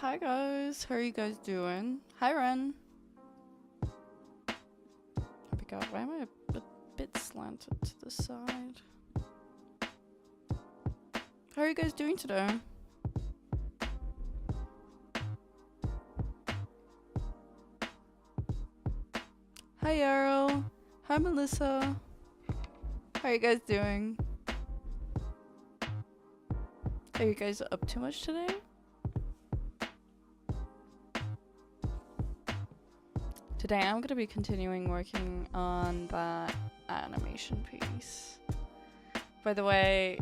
Hi guys, how are you guys doing? Hi Ren. Oh my god, why am I a bit slanted to the side? How are you guys doing today? Hi Yarrow. Hi Melissa. How are you guys doing? Are you guys up too much today? Today I'm going to be continuing working on that animation piece. By the way,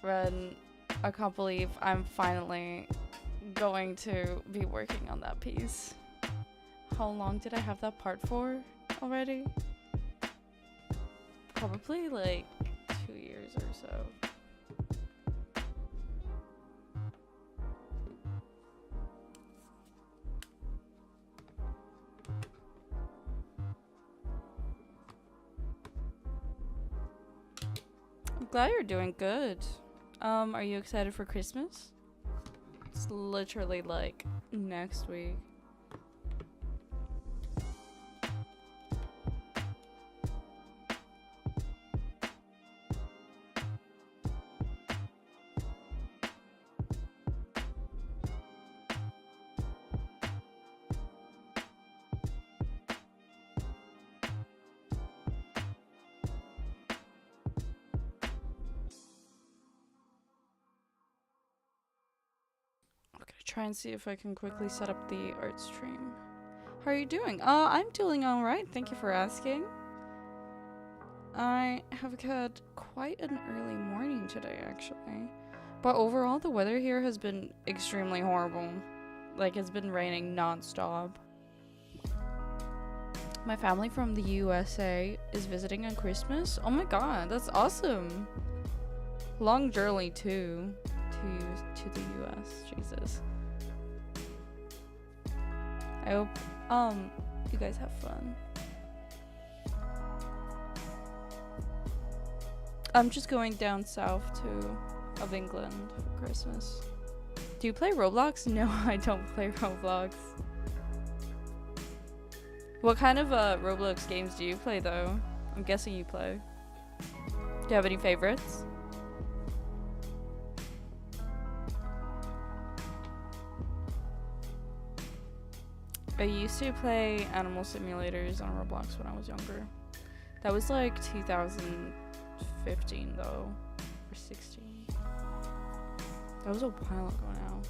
Ren, I can't believe I'm finally going to be working on that piece. How long did I have that part for already? Probably like 2 years or so. I'm glad you're doing good. Are you excited for Christmas? It's literally like next week. Try and see if I can quickly set up the art stream. How are you doing? I'm doing alright, thank you for asking. I have had quite an early morning today, actually. But overall, the weather here has been extremely horrible. Like, it's been raining non-stop. My family from the USA is visiting on Christmas. Oh my god, that's awesome. Long journey too, to the US, Jesus. I hope you guys have fun. I'm just going down south of England for Christmas. Do you play Roblox? No, I don't play Roblox. What kind of Roblox games do you play though? I'm guessing you play. Do you have any favorites? I used to play animal simulators on Roblox when I was younger. That was like 2015 though, or 16. That was a while ago now.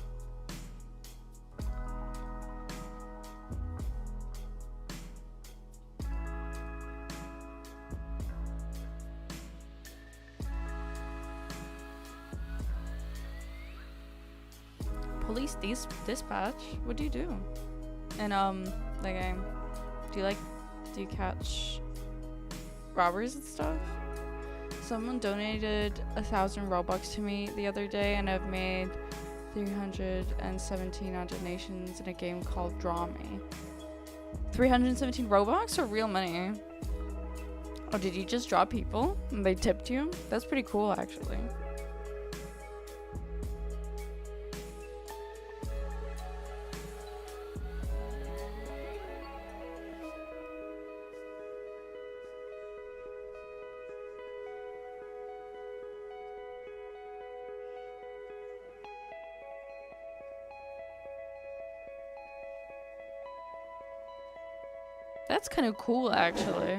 Police dispatch? What do you do? And the game, do you catch robbers and stuff? Someone donated 1,000 Robux to me the other day, and I've made 317 donations in a game called Draw Me. 317 Robux or real money? Oh, did you just draw people and they tipped you? That's pretty cool, actually. That's kind of cool, actually.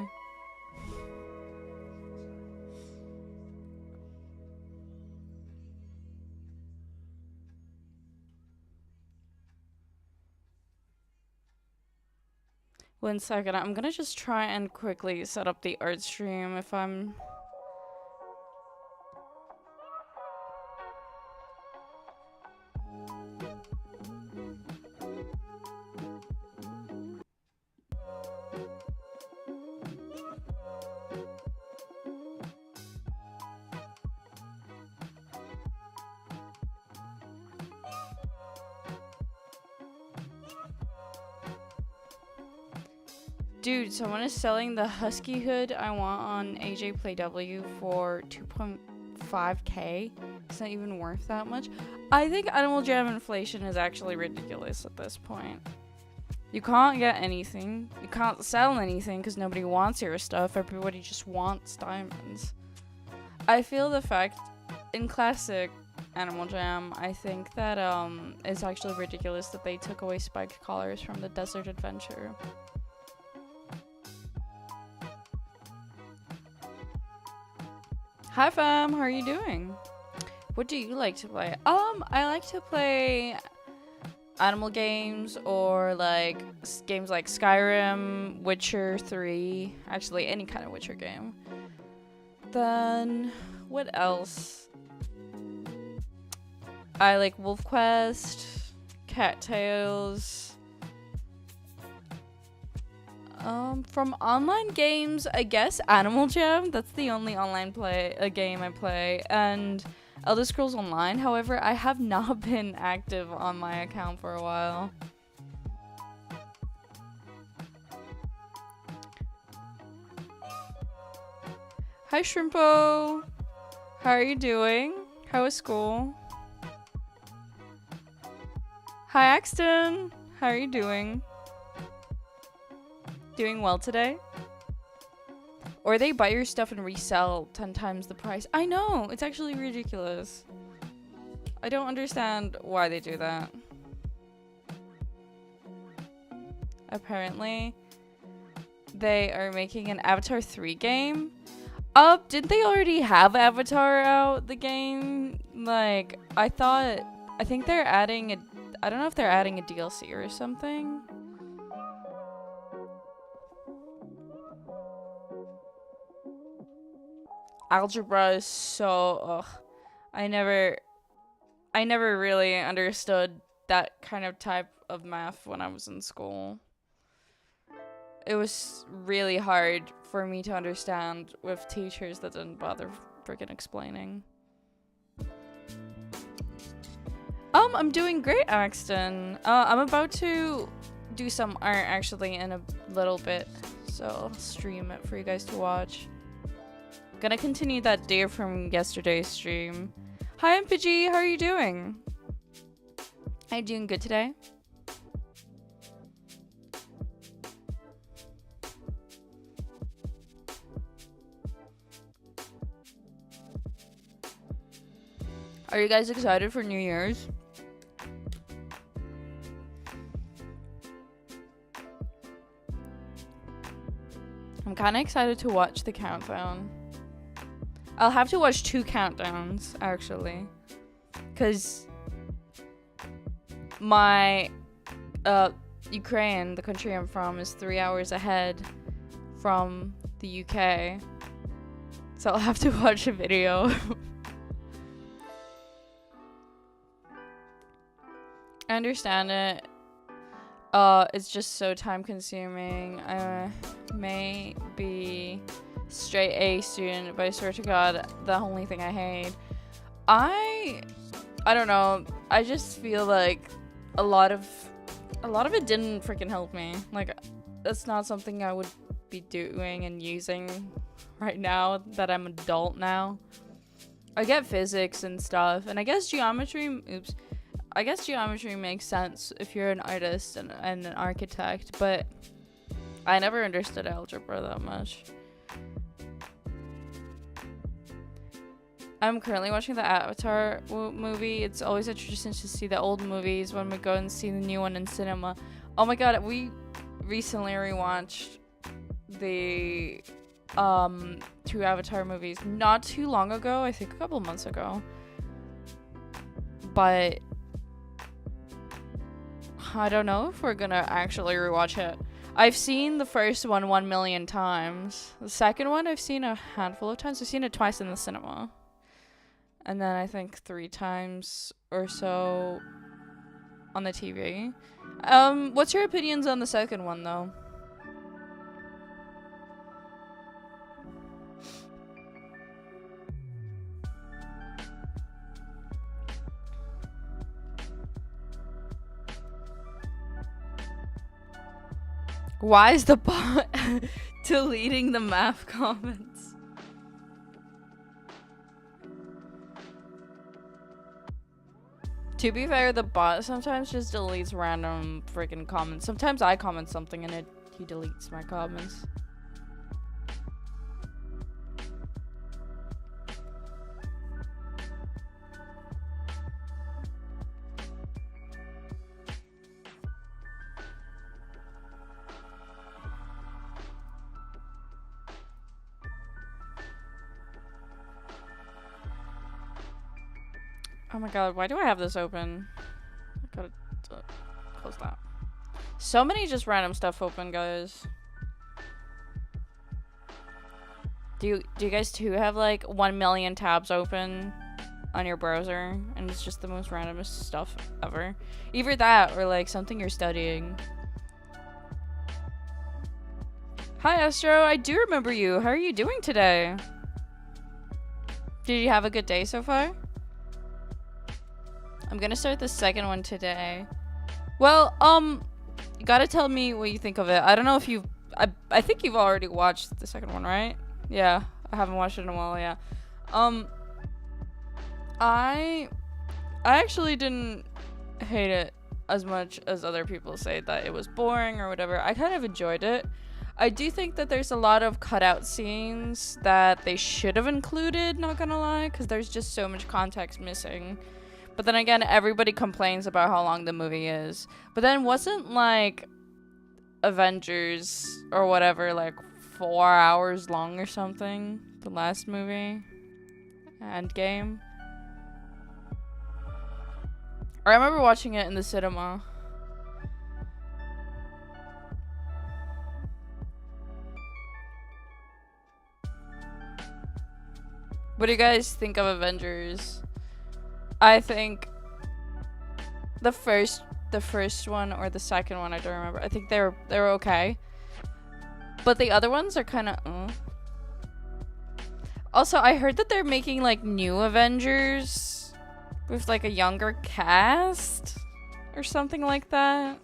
One second, I'm gonna just try and quickly set up the art stream if I'm... Dude, someone is selling the husky hood I want on AJ Play W for 5K. It's not even worth that much. I think Animal Jam inflation is actually ridiculous at this point. You can't get anything. You can't sell anything because nobody wants your stuff. Everybody just wants diamonds. I feel the fact in classic Animal Jam, I think that it's actually ridiculous that they took away spiked collars from the Desert Adventure. Hi fam, how are you doing? What do you like to play? I like to play animal games or like games like Skyrim, Witcher 3, actually any kind of Witcher game. Then what else? I like Wolf Quest, Cattails. From online games, I guess Animal Jam. That's the only online game I play, and Elder Scrolls Online. However, I have not been active on my account for a while. Hi Shrimpo, how are you doing? How is school? Hi Axton, how are you doing? Doing well today? Or they buy your stuff and resell 10 times the price. I know, it's actually ridiculous. I don't understand why they do that. Apparently, they are making an Avatar 3 game. Didn't they already have Avatar out, the game? Like, I think they're adding I don't know if they're adding a DLC or something. Algebra is so, I never really understood that kind of type of math when I was in school. It was really hard for me to understand with teachers that didn't bother freaking explaining. I'm doing great, Axton. I'm about to do some art actually in a little bit, so I'll stream it for you guys to watch. Gonna continue that deer from yesterday's stream. Hi MPG, how are you doing? Are you doing good today? Are you guys excited for New Year's? I'm kind of excited to watch the countdown. I'll have to watch 2 countdowns, actually. Because my Ukraine, the country I'm from, is 3 hours ahead from the UK. So I'll have to watch a video. I understand it. It's just so time consuming. I may be straight A student, but I swear to God, the only thing I hate. I don't know. I just feel like a lot of it didn't freaking help me. Like, that's not something I would be doing and using right now that I'm adult now. I get physics and stuff, and I guess geometry. I guess geometry makes sense if you're an artist and an architect, but I never understood algebra that much. I'm currently watching the Avatar movie. It's always interesting to see the old movies when we go and see the new one in cinema. Oh my god, we recently rewatched the 2 Avatar movies not too long ago, I think a couple months ago. But I don't know if we're gonna actually rewatch it. I've seen the first one 1 million times. The second one I've seen a handful of times. I've seen it twice in the cinema. And then I think 3 times or so on the TV. What's your opinions on the second one though? Why is the bot deleting the math comments? To be fair, the bot sometimes just deletes random freaking comments. Sometimes I comment something and he deletes my comments. Oh my god, why do I have this open? I gotta close that. So many just random stuff open, guys. Do you guys too have like 1 million tabs open on your browser and it's just the most randomest stuff ever? Either that or like something you're studying. Hi Astro, I do remember you. How are you doing today? Did you have a good day so far? I'm gonna start the second one today. Well, you gotta tell me what you think of it. I don't know if you've... I think you've already watched the second one, right? Yeah, I haven't watched it in a while, yeah. I actually didn't hate it as much as other people say that it was boring or whatever. I kind of enjoyed it. I do think that there's a lot of cutout scenes that they should have included, not gonna lie, because there's just so much context missing. But then again, everybody complains about how long the movie is. But then wasn't like Avengers or whatever like 4 hours long or something? The last movie? Endgame? I remember watching it in the cinema. What do you guys think of Avengers? I think the first one or the second one, I don't remember. I think they were okay, but the other ones are kind of. Also, I heard that they're making like new Avengers with like a younger cast or something like that.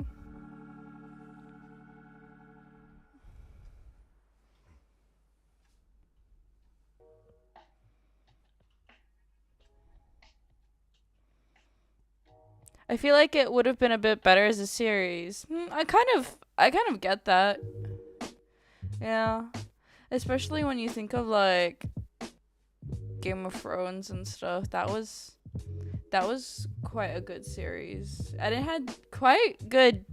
I feel like it would have been a bit better as a series. I kind of get that. Yeah. Especially when you think of like Game of Thrones and stuff. That was quite a good series. And it had quite good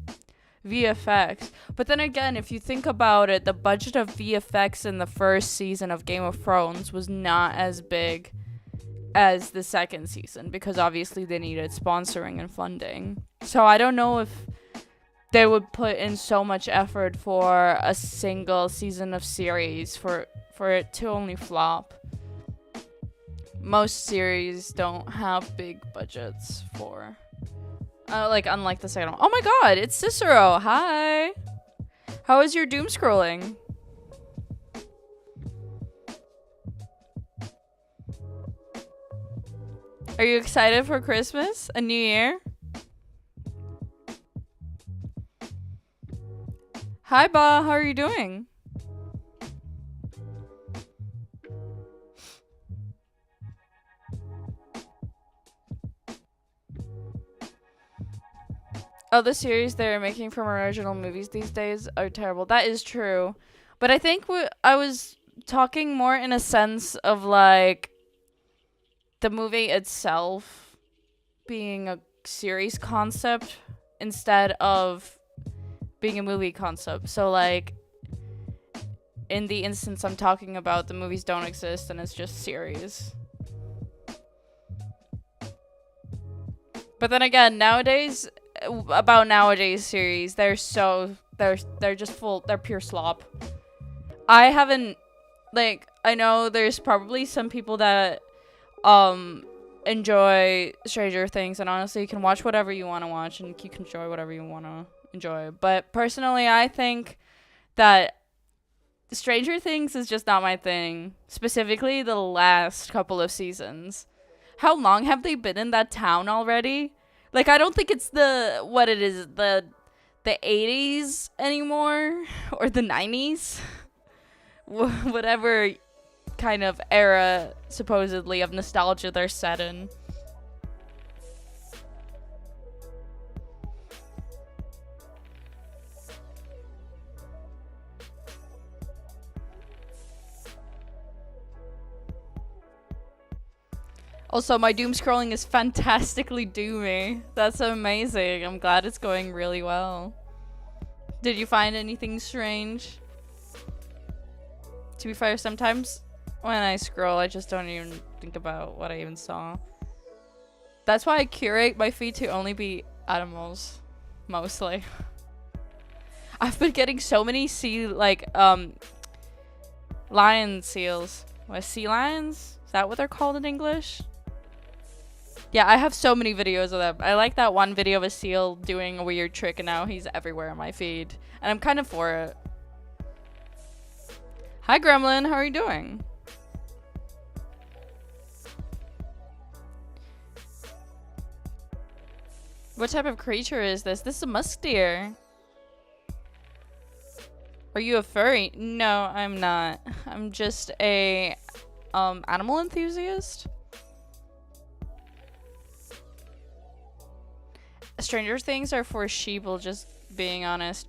VFX. But then again, if you think about it, the budget of VFX in the first season of Game of Thrones was not as big as the second season, because obviously they needed sponsoring and funding. So I don't know if they would put in so much effort for a single season of series for it to only flop. Most series don't have big budgets for like unlike the second one. Oh my god, it's Cicero. Hi. How is your doom scrolling? Are you excited for Christmas? A new year? Hi, Ba. How are you doing? Oh, the series they're making from original movies these days are terrible. That is true. But I think I was talking more in a sense of like the movie itself being a series concept instead of being a movie concept. So like in the instance I'm talking about, the movies don't exist and it's just series. But then again, nowadays series, they're just full, they're pure slop. I haven't, like, I know there's probably some people that enjoy Stranger Things, and honestly you can watch whatever you want to watch and you can enjoy whatever you want to enjoy, but personally I think that Stranger Things is just not my thing, specifically the last couple of seasons. How long have they been in that town already? Like, I don't think it's the 80s anymore or the 90s. Whatever kind of era supposedly of nostalgia they're set in. Also, my doom scrolling is fantastically doomy. That's amazing. I'm glad it's going really well. Did you find anything strange? To be fair, sometimes when I scroll, I just don't even think about what I even saw. That's why I curate my feed to only be animals, mostly. I've been getting so many lion seals. What, sea lions? Is that what they're called in English? Yeah, I have so many videos of them. I like that one video of a seal doing a weird trick, and now he's everywhere in my feed. And I'm kind of for it. Hi, Gremlin. How are you doing? What type of creature is this? This is a musk deer. Are you a furry? No, I'm not. I'm just a animal enthusiast. Stranger Things are for sheeple, just being honest.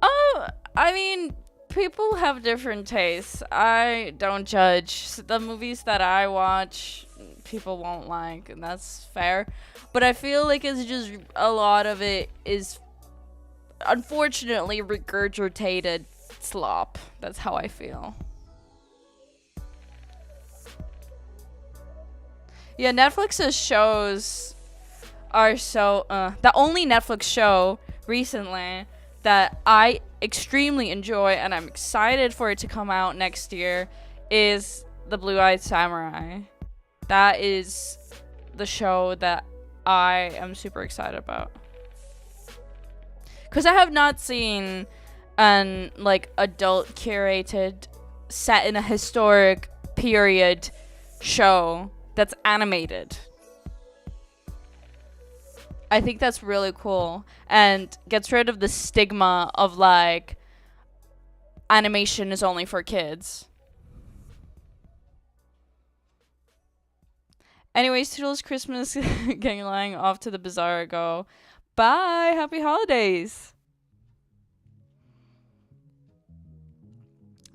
Oh, I mean, people have different tastes. I don't judge. The movies that I watch, people won't like, and that's fair. But I feel like it's just a lot of it is unfortunately regurgitated slop. That's how I feel. Yeah, Netflix's shows are so the only Netflix show recently that I extremely enjoy and I'm excited for it to come out next year is The Blue-Eyed Samurai. That is the show that I am super excited about. Cuz I have not seen an adult curated set in a historic period show that's animated. I think that's really cool and gets rid of the stigma of animation is only for kids. Anyways, Toodles, Christmas, gang lying off to the bazaar go. Bye, happy holidays.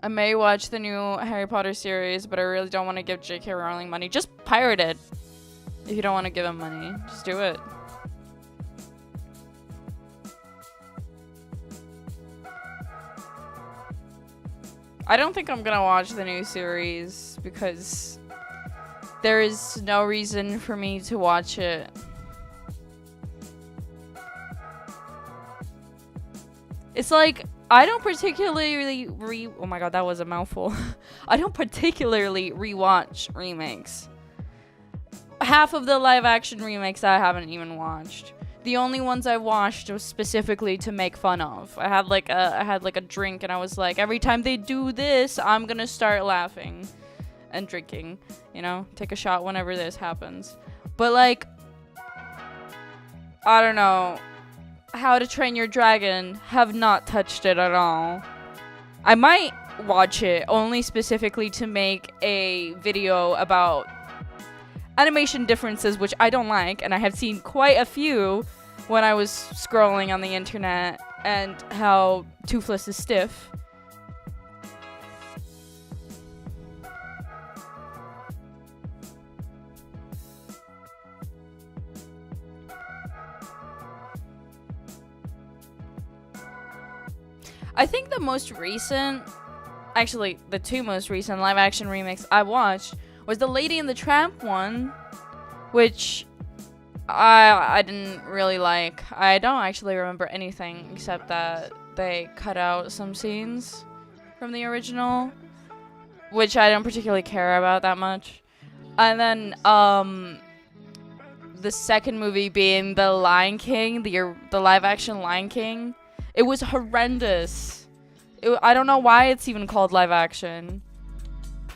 I may watch the new Harry Potter series, but I really don't want to give J.K. Rowling money. Just pirate it. If you don't want to give him money, just do it. I don't think I'm gonna watch the new series because there is no reason for me to watch it. It's like, I don't particularly oh my god, that was a mouthful. I don't particularly rewatch remakes. Half of the live action remakes I haven't even watched. The only ones I watched was specifically to make fun of. I had a drink and I was like, every time they do this, I'm gonna start laughing and drinking. You know, take a shot whenever this happens. But I don't know. How to Train Your Dragon, have not touched it at all. I might watch it only specifically to make a video about animation differences, which I don't like, and I have seen quite a few when I was scrolling on the internet, and how Toothless is stiff. I think the most recent, actually the two most recent live action remakes I watched was the Lady and the Tramp one, which I didn't really like. I don't actually remember anything except that they cut out some scenes from the original, which I don't particularly care about that much. And then the second movie being The Lion King, the live action Lion King. It was horrendous. I don't know why it's even called live action.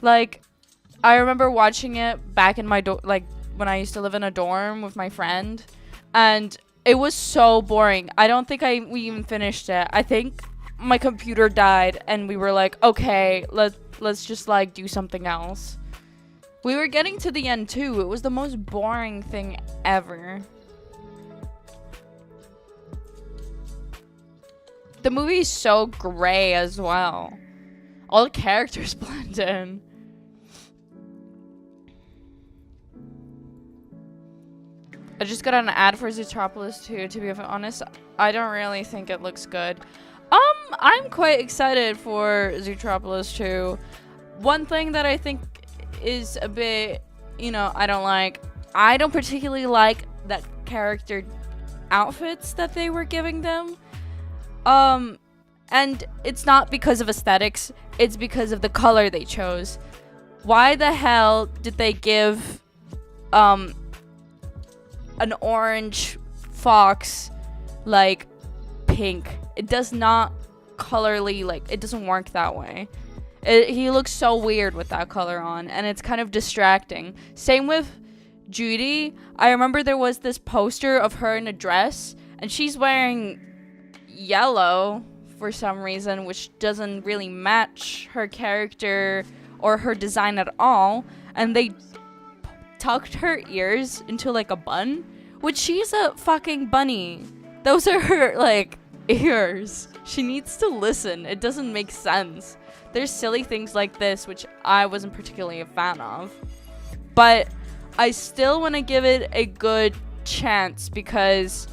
I remember watching it back in my when I used to live in a dorm with my friend, and it was so boring. I don't think we even finished it. I think my computer died, and we were like, okay, let's just do something else. We were getting to the end too. It was the most boring thing ever. The movie is so gray as well. All the characters blend in. I just got an ad for Zootropolis 2, to be honest. I don't really think it looks good. I'm quite excited for Zootropolis 2. One thing that I think is a bit, you know, I don't particularly like that character outfits that they were giving them. And it's not because of aesthetics, it's because of the color they chose. Why the hell did they give an orange fox like pink? It does not colorly, like, it doesn't work that way. He looks so weird with that color on, and it's kind of distracting. Same with Judy. I remember there was this poster of her in a dress, and she's wearing yellow for some reason, which doesn't really match her character or her design at all. And they tucked her ears into like a bun, which she's a fucking bunny. Those are her like ears. She needs to listen. It doesn't make sense. There's silly things like this which I wasn't particularly a fan of, but I still want to give it a good chance because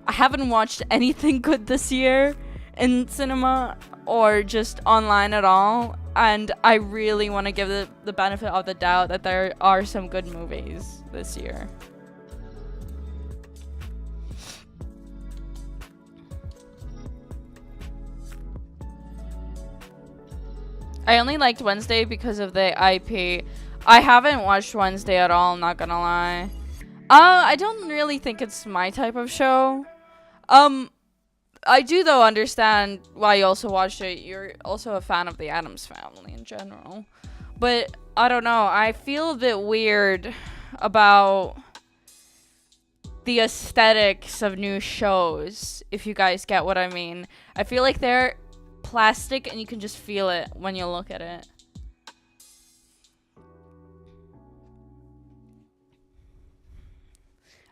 I haven't watched anything good this year in cinema or just online at all, and I really want to give it the benefit of the doubt that there are some good movies this year. I only liked Wednesday because of the IP. I haven't watched Wednesday at all, I'm not gonna lie. I don't really think it's my type of show. I do, though, understand why you also watched it. You're also a fan of the Addams Family in general. But, I don't know. I feel a bit weird about the aesthetics of new shows, if you guys get what I mean. I feel like they're plastic and you can just feel it when you look at it.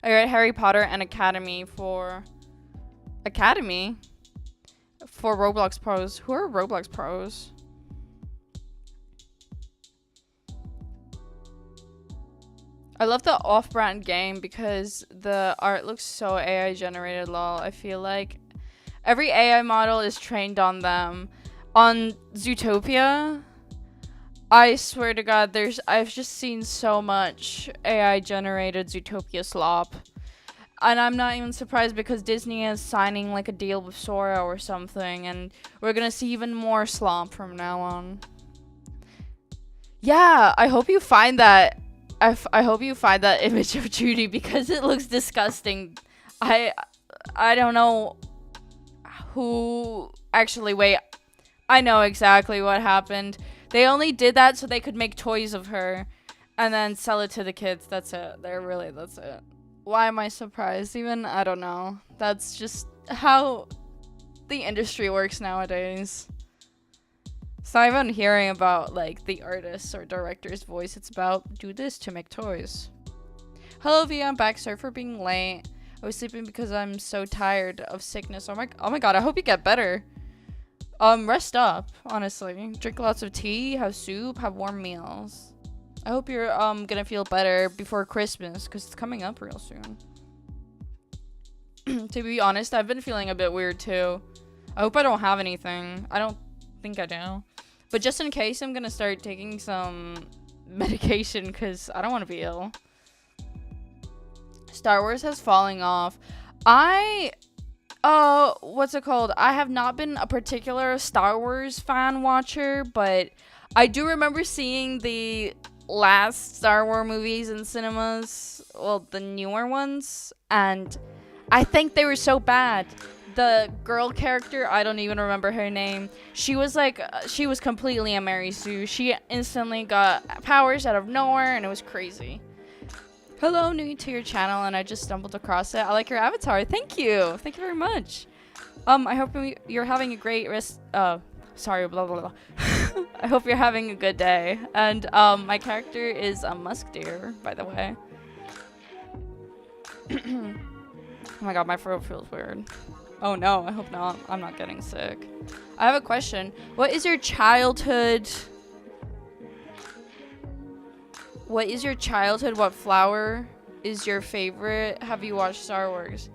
I read Harry Potter and Academy for Roblox pros. Who are Roblox pros? I love the off-brand game because the art looks so AI generated, lol. I feel like every AI model is trained on them. On Zootopia, I swear to God, I've just seen so much AI generated Zootopia slop. And I'm not even surprised because Disney is signing like a deal with Sora or something, and we're gonna see even more slop from now on. Yeah, I hope you find that. I hope you find that image of Judy because it looks disgusting. I don't know who actually. Wait, I know exactly what happened. They only did that so they could make toys of her, and then sell it to the kids. That's it. That's it. Why am I surprised? Even, I don't know. That's just how the industry works nowadays. It's not even hearing about, like, the artist's or director's voice. It's about, do this to make toys. Hello, V, I'm back. Sorry for being late. I was sleeping because I'm so tired of sickness. Oh my god, I hope you get better. Rest up, honestly. Drink lots of tea, have soup, have warm meals. I hope you're gonna feel better before Christmas because it's coming up real soon. To be honest, I've been feeling a bit weird too. I hope I don't have anything. I don't think I do. But just in case, I'm gonna start taking some medication because I don't want to be ill. Star Wars has fallen off. What's it called? I have not been a particular Star Wars fan watcher, but I do remember seeing the last Star Wars movies in cinemas, well, the newer ones, and I think they were so bad. The girl character, I don't even remember her name. She was completely a Mary Sue. She instantly got powers out of nowhere, and it was crazy. Hello, new to your channel, and I just stumbled across it. I like your avatar. Thank you very much. I hope you're having a great sorry, blah blah blah. I hope you're having a good day. And my character is a Musk Deer, by the way. Oh my god, my throat feels weird. Oh no, I hope not. I'm not getting sick. I have a question. What is your childhood? What flower is your favorite? Have you watched Star Wars?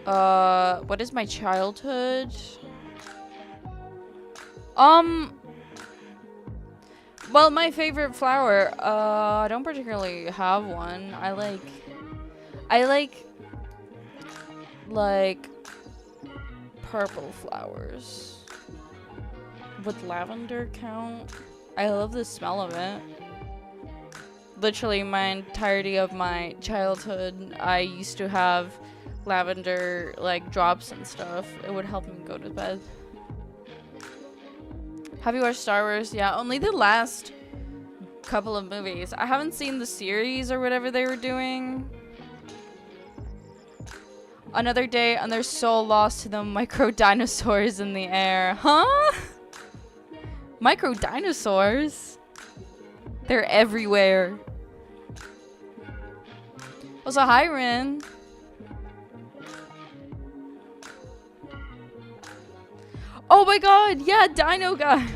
What is my childhood? Well, my favorite flower, I don't particularly have one. I like purple flowers. Would lavender count? I love the smell of it. Literally my entirety of my childhood, I used to have lavender like drops and stuff. It would help me go to bed. Have you watched Star Wars? Yeah, only the last couple of movies. I haven't seen the series or whatever they were doing. Another day and they're so lost to the micro dinosaurs in the air. Huh? Micro dinosaurs? They're everywhere. Also, hi, Rin. Oh my god, yeah, Dino Guy.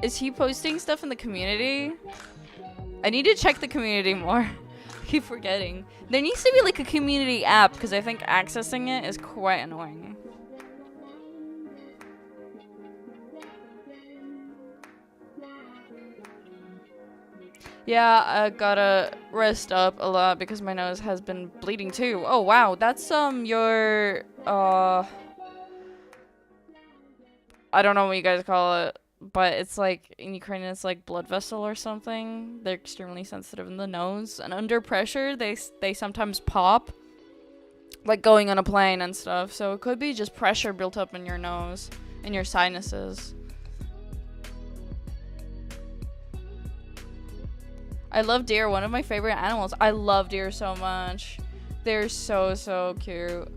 Is he posting stuff in the community? I need to check the community more. I keep forgetting. There needs to be like a community app because I think accessing it is quite annoying. Yeah, I gotta rest up a lot because my nose has been bleeding too. Oh wow, that's your I don't know what you guys call it, but it's like in Ukrainian it's like blood vessel or something. They're extremely sensitive in the nose, and under pressure they sometimes pop, like going on a plane and stuff. So it could be just pressure built up in your nose, in your sinuses. I love deer, one of my favorite animals. I love deer so much. They're so cute.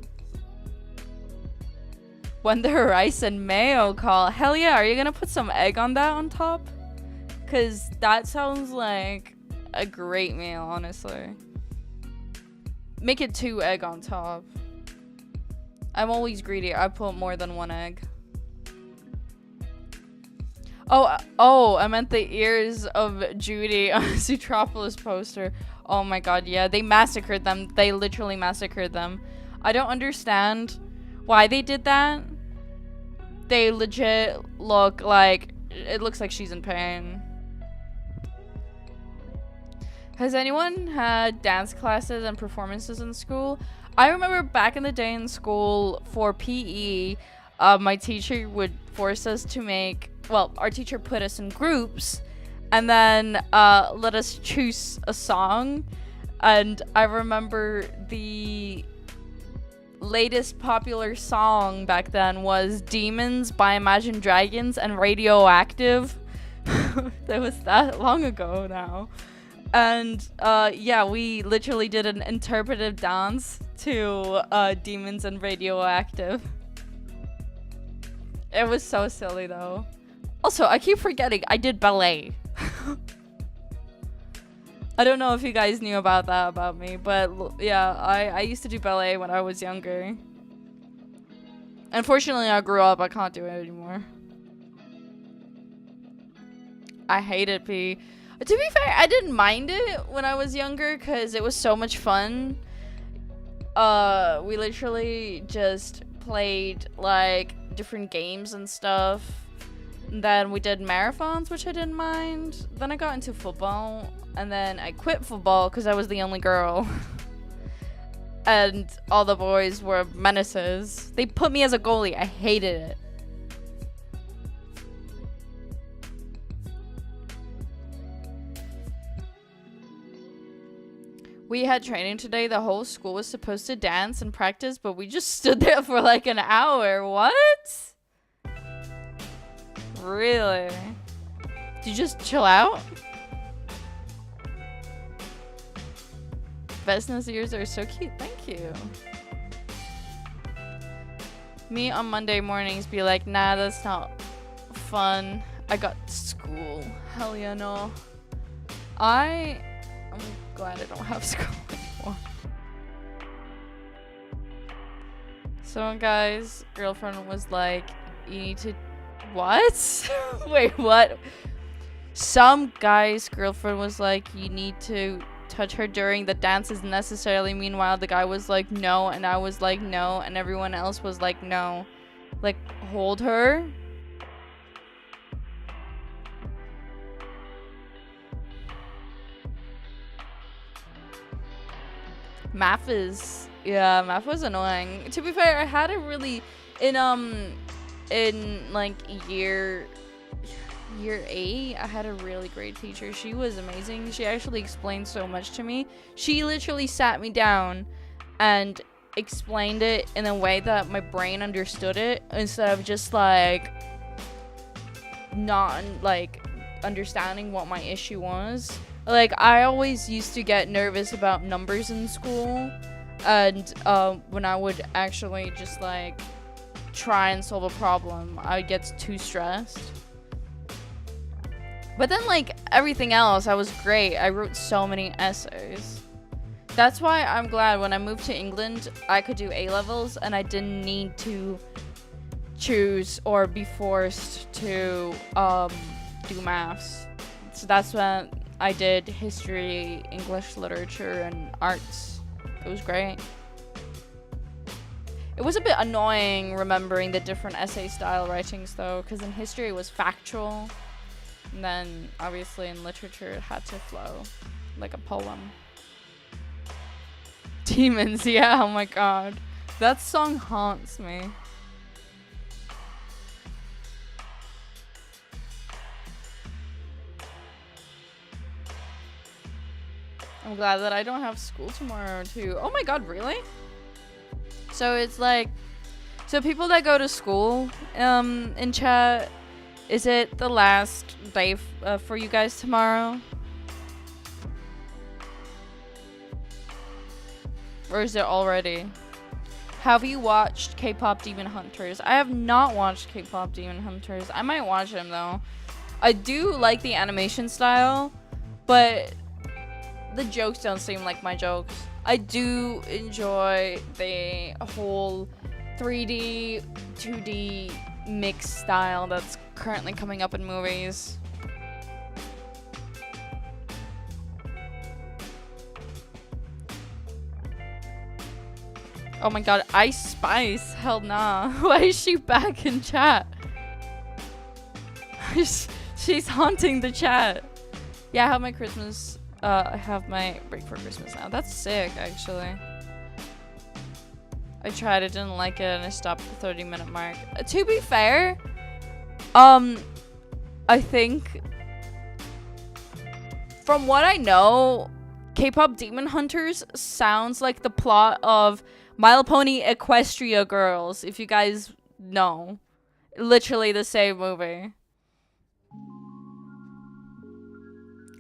When the rice and mayo call. Hell yeah, are you gonna put some egg on that on top? Cause that sounds like a great meal, honestly. Make it 2 egg on top. I'm always greedy. I put more than 1 egg. Oh, I meant the ears of Judy on a Zootropolis poster. Oh my god, yeah. They massacred them. They literally massacred them. I don't understand why they did that. They legit look like... It looks like she's in pain. Has anyone had dance classes and performances in school? I remember back in the day in school for PE, my teacher would force us to make... Well, our teacher put us in groups and then let us choose a song. And I remember the latest popular song back then was Demons by Imagine Dragons and Radioactive. That was that long ago now. And yeah, we literally did an interpretive dance to Demons and Radioactive. It was so silly though. Also, I keep forgetting I did ballet. I don't know if you guys knew about that about me, but yeah, I used to do ballet when I was younger. Unfortunately, I grew up. I can't do it anymore. I hated PE. To be fair, I didn't mind it when I was younger because it was so much fun. We literally just played like different games and stuff. Then we did marathons, which I didn't mind. Then I got into football, and then I quit football because I was the only girl. And all the boys were menaces. They put me as a goalie. I hated it. We had training today. The whole school was supposed to dance and practice, but we just stood there for like an hour. What? Really? Did you just chill out? Vesna's ears are so cute. Thank you. Me on Monday mornings be like, nah, that's not fun. I got school. Hell yeah, no. I'm glad I don't have school anymore. So, guys, girlfriend was like, you need to... What? Wait, what? Some guy's girlfriend was like, you need to touch her during the dances necessarily. Meanwhile, the guy was like, no, and I was like, no, and everyone else was like, no. Like, hold her. Math was annoying. To be fair, I had a really in like year 8, I had a really great teacher. She was amazing. She actually explained so much to me. She literally sat me down and explained it in a way that my brain understood it, instead of just like not like understanding what my issue was. Like, I always used to get nervous about numbers in school, and when I would actually just like try and solve a problem, I would get too stressed. But then, like, everything else, I was great. I wrote so many essays. That's why I'm glad when I moved to England, I could do A-levels and I didn't need to choose or be forced to do maths. So that's when I did history, English literature, and arts. It was great. It was a bit annoying remembering the different essay style writings though, because in history it was factual, and then obviously in literature it had to flow like a poem. Demons, yeah, oh my god. That song haunts me. I'm glad that I don't have school tomorrow too. Oh my god, really? So it's like, so people that go to school in chat, is it the last day for you guys tomorrow? Or is it already? Have you watched K-pop Demon Hunters? I have not watched K-pop Demon Hunters. I might watch him though. I do like the animation style, but the jokes don't seem like my jokes. I do enjoy the whole 3D, 2D mix style that's currently coming up in movies. Oh my god, Ice Spice? Hell nah. Why is she back in chat? She's haunting the chat. Yeah, I have my Christmas. I have my break for Christmas now. That's sick, actually. I tried, I didn't like it, and I stopped at the 30-minute mark. To be fair, I think from what I know, K-pop Demon Hunters sounds like the plot of My Little Pony Equestria Girls, if you guys know. Literally the same movie.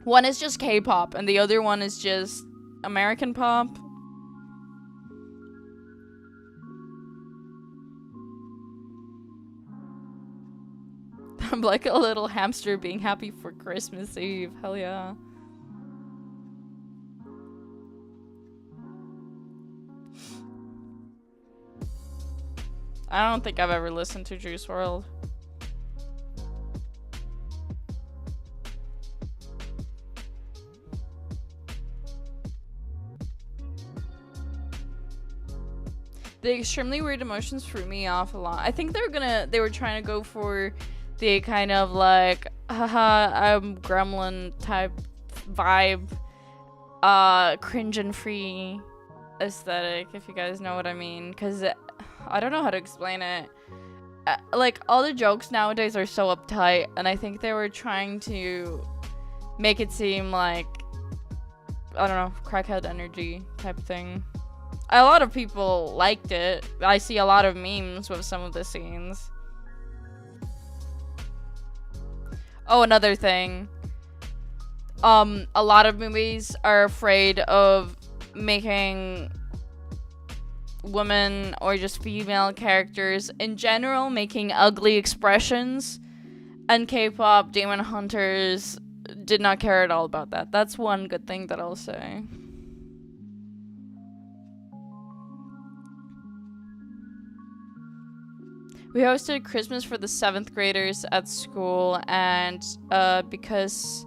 One is just K-pop, and the other one is just American pop. I'm like a little hamster being happy for Christmas Eve. Hell yeah. I don't think I've ever listened to Juice WRLD. The extremely weird emotions threw me off a lot. I think they were trying to go for the kind of like, haha, I'm gremlin type vibe, cringe and free aesthetic, if you guys know what I mean. Because I don't know how to explain it. Like, all the jokes nowadays are so uptight, and I think they were trying to make it seem like, I don't know, crackhead energy type thing. A lot of people liked it. I see a lot of memes with some of the scenes. Oh, another thing. A lot of movies are afraid of making women or just female characters in general making ugly expressions, and K-pop Demon Hunters did not care at all about that. That's one good thing that I'll say. We hosted Christmas for the 7th graders at school, and because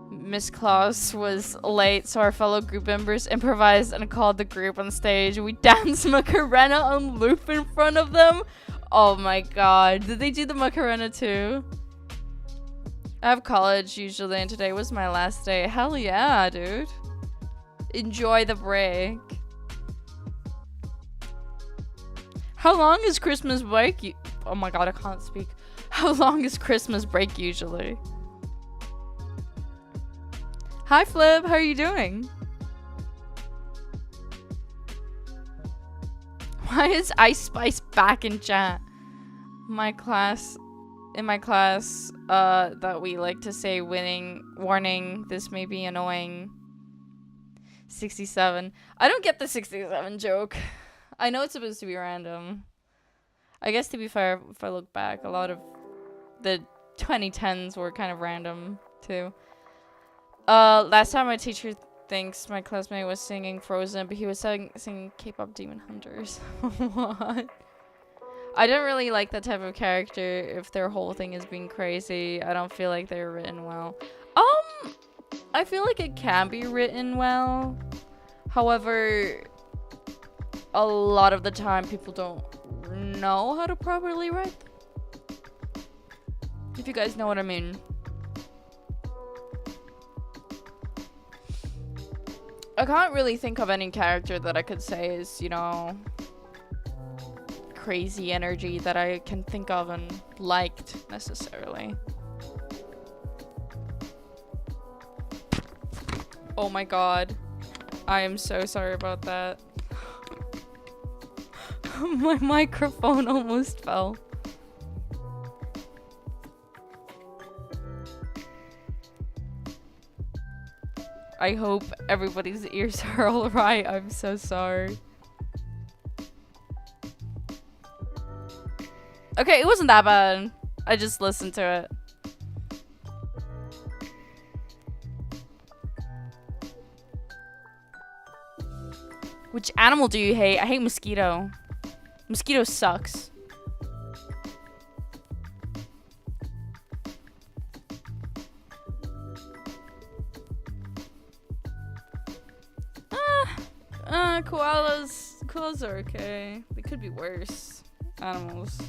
Miss Claus was late, so our fellow group members improvised and called the group on stage. We danced Macarena on loop in front of them. Oh my god. Did they do the Macarena too? I have college usually, and today was my last day. Hell yeah, dude. Enjoy the break. How long is Christmas break? Oh my god, I can't speak. How long is Christmas break usually? Hi Flip, how are you doing? Why is Ice Spice back in chat? In my class, that we like to say warning, this may be annoying. 67. I don't get the 67 joke. I know it's supposed to be random. I guess to be fair, if I look back, a lot of the 2010s were kind of random too. Last time my teacher thinks my classmate was singing Frozen, but he was singing K-pop Demon Hunters. What? I don't really like that type of character if their whole thing is being crazy. I don't feel like they're written well. I feel like it can be written well. However, a lot of the time people don't know how to properly write them. If you guys know what I mean. I can't really think of any character that I could say is, you know, crazy energy that I can think of and liked necessarily. Oh my god. I am so sorry about that. My microphone almost fell. I hope everybody's ears are alright. I'm so sorry. Okay, it wasn't that bad. I just listened to it. Which animal do you hate? I hate mosquito. Mosquito sucks. Koalas are okay. They could be worse animals.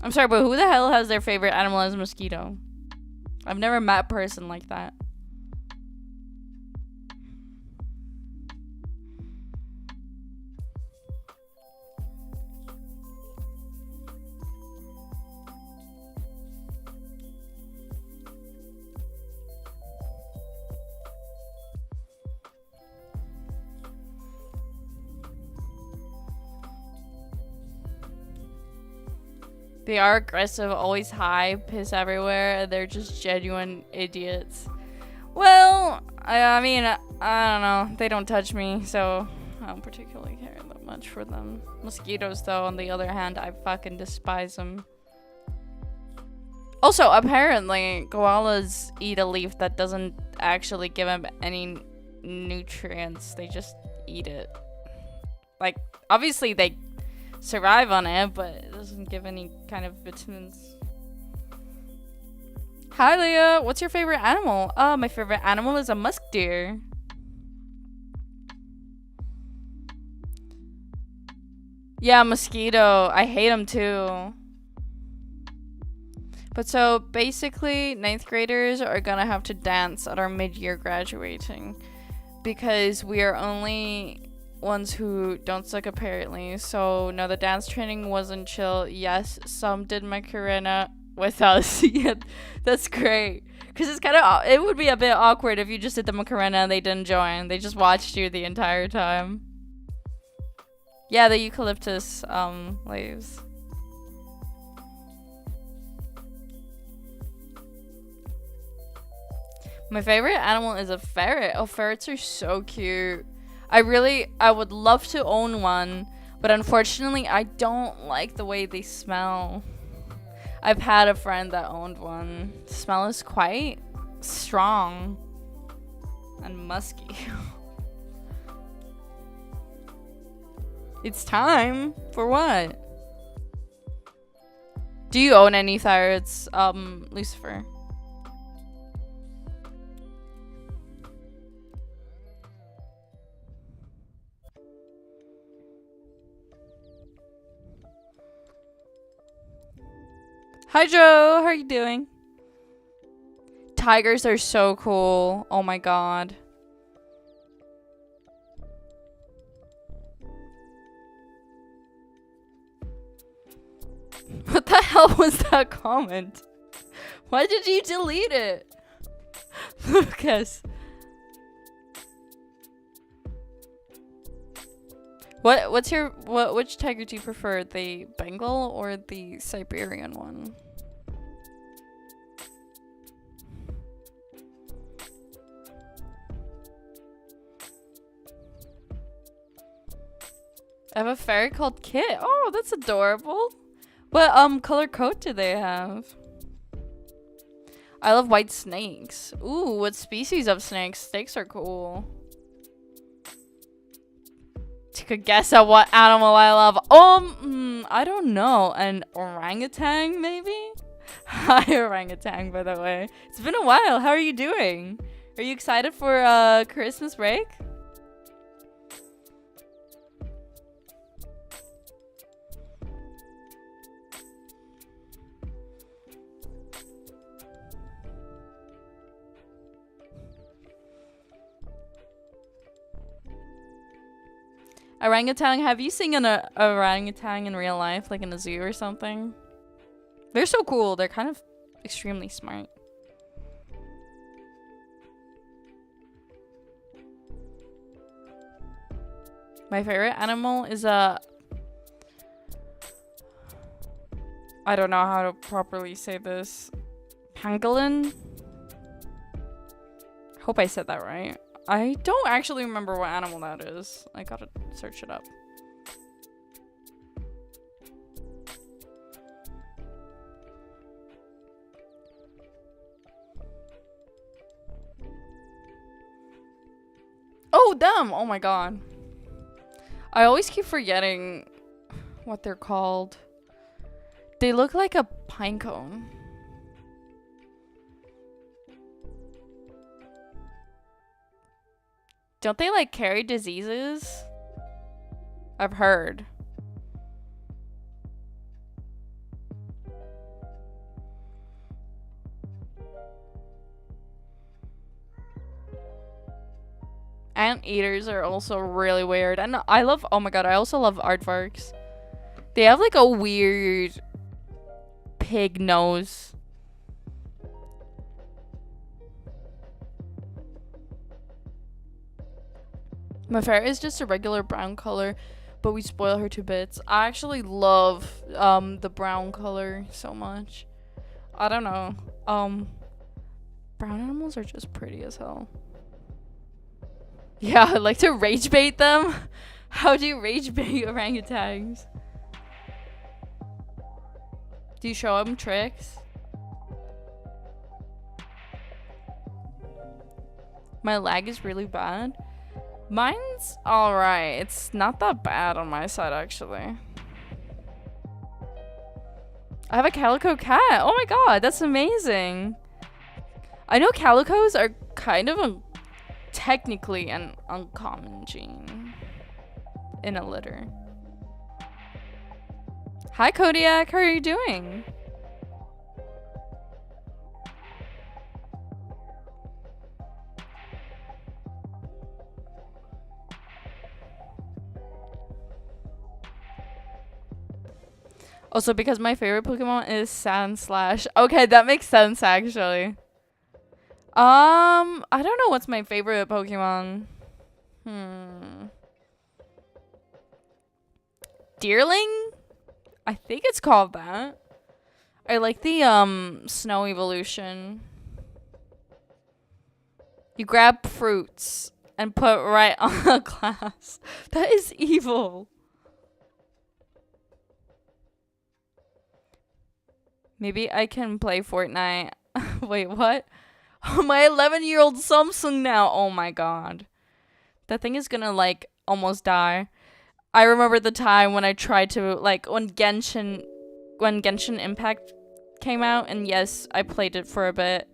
I'm sorry, but who the hell has their favorite animal as a mosquito? I've never met a person like that. They are aggressive, always high, piss everywhere, and they're just genuine idiots. Well, I mean, I don't know. They don't touch me, so I don't particularly care that much for them. Mosquitoes, though, on the other hand, I fucking despise them. Also, apparently, koalas eat a leaf that doesn't actually give them any nutrients. They just eat it. Like, obviously, they survive on it, but it doesn't give any kind of vitamins. Hi Leah, what's your favorite animal? My favorite animal is a musk deer. Yeah, mosquito. I hate them too. But so basically 9th graders are gonna have to dance at our mid-year graduating because we are only ones who don't suck apparently. So no, the dance training wasn't chill. Yes, some did Macarena with us. Yeah, that's great. Because it's kind of, it would be a bit awkward if you just did the Macarena and they didn't join. They just watched you the entire time. Yeah, the eucalyptus leaves. My favorite animal is a ferret. Oh, ferrets are so cute. I would love to own one, but unfortunately I don't like the way they smell. I've had a friend that owned one. The smell is quite strong and musky. It's time. For what? Do you own any thyroids, Lucifer? Hi, Joe. How are you doing? Tigers are so cool. Oh my god. What the hell was that comment? Why did you delete it? Lucas. Which tiger do you prefer? The Bengal or the Siberian one? I have a fairy called Kit. Oh, that's adorable. What color coat do they have? I love white snakes. Ooh, what species of snakes? Snakes are cool. Take a guess at what animal I love. I don't know. An orangutan, maybe? Hi, orangutan, by the way. It's been a while. How are you doing? Are you excited for Christmas break? Orangutan, have you seen an orangutan in real life, like in a zoo or something? They're so cool. They're kind of extremely smart. My favorite animal is a... I don't know how to properly say this. Pangolin? Hope I said that right. I don't actually remember what animal that is. I gotta search it up. Oh, them! Oh my god. I always keep forgetting what they're called. They look like a pine cone. Don't they like carry diseases? I've heard. Anteaters are also really weird. And I love, oh my god, I also love aardvarks. They have like a weird pig nose. My ferret is just a regular brown color, but we spoil her to bits. I actually love the brown color so much. I don't know. Brown animals are just pretty as hell. Yeah, I like to rage bait them. How do you rage bait orangutans? Do you show them tricks? My lag is really bad. Mine's alright. It's not that bad on my side, actually. I have a calico cat. Oh my god, that's amazing. I know calicos are kind of technically an uncommon gene in a litter. Hi, Kodiak. How are you doing? Also, because my favorite Pokemon is Sandslash. Okay, that makes sense, actually. I don't know what's my favorite Pokemon. Deerling? I think it's called that. I like the, snow evolution. You grab fruits and put right on a glass. That is evil. Maybe I can play Fortnite. Wait, what? Oh, my 11-year-old Samsung now. Oh my god. That thing is gonna, like, almost die. I remember the time when I tried to, like, when Genshin Impact came out, and yes, I played it for a bit.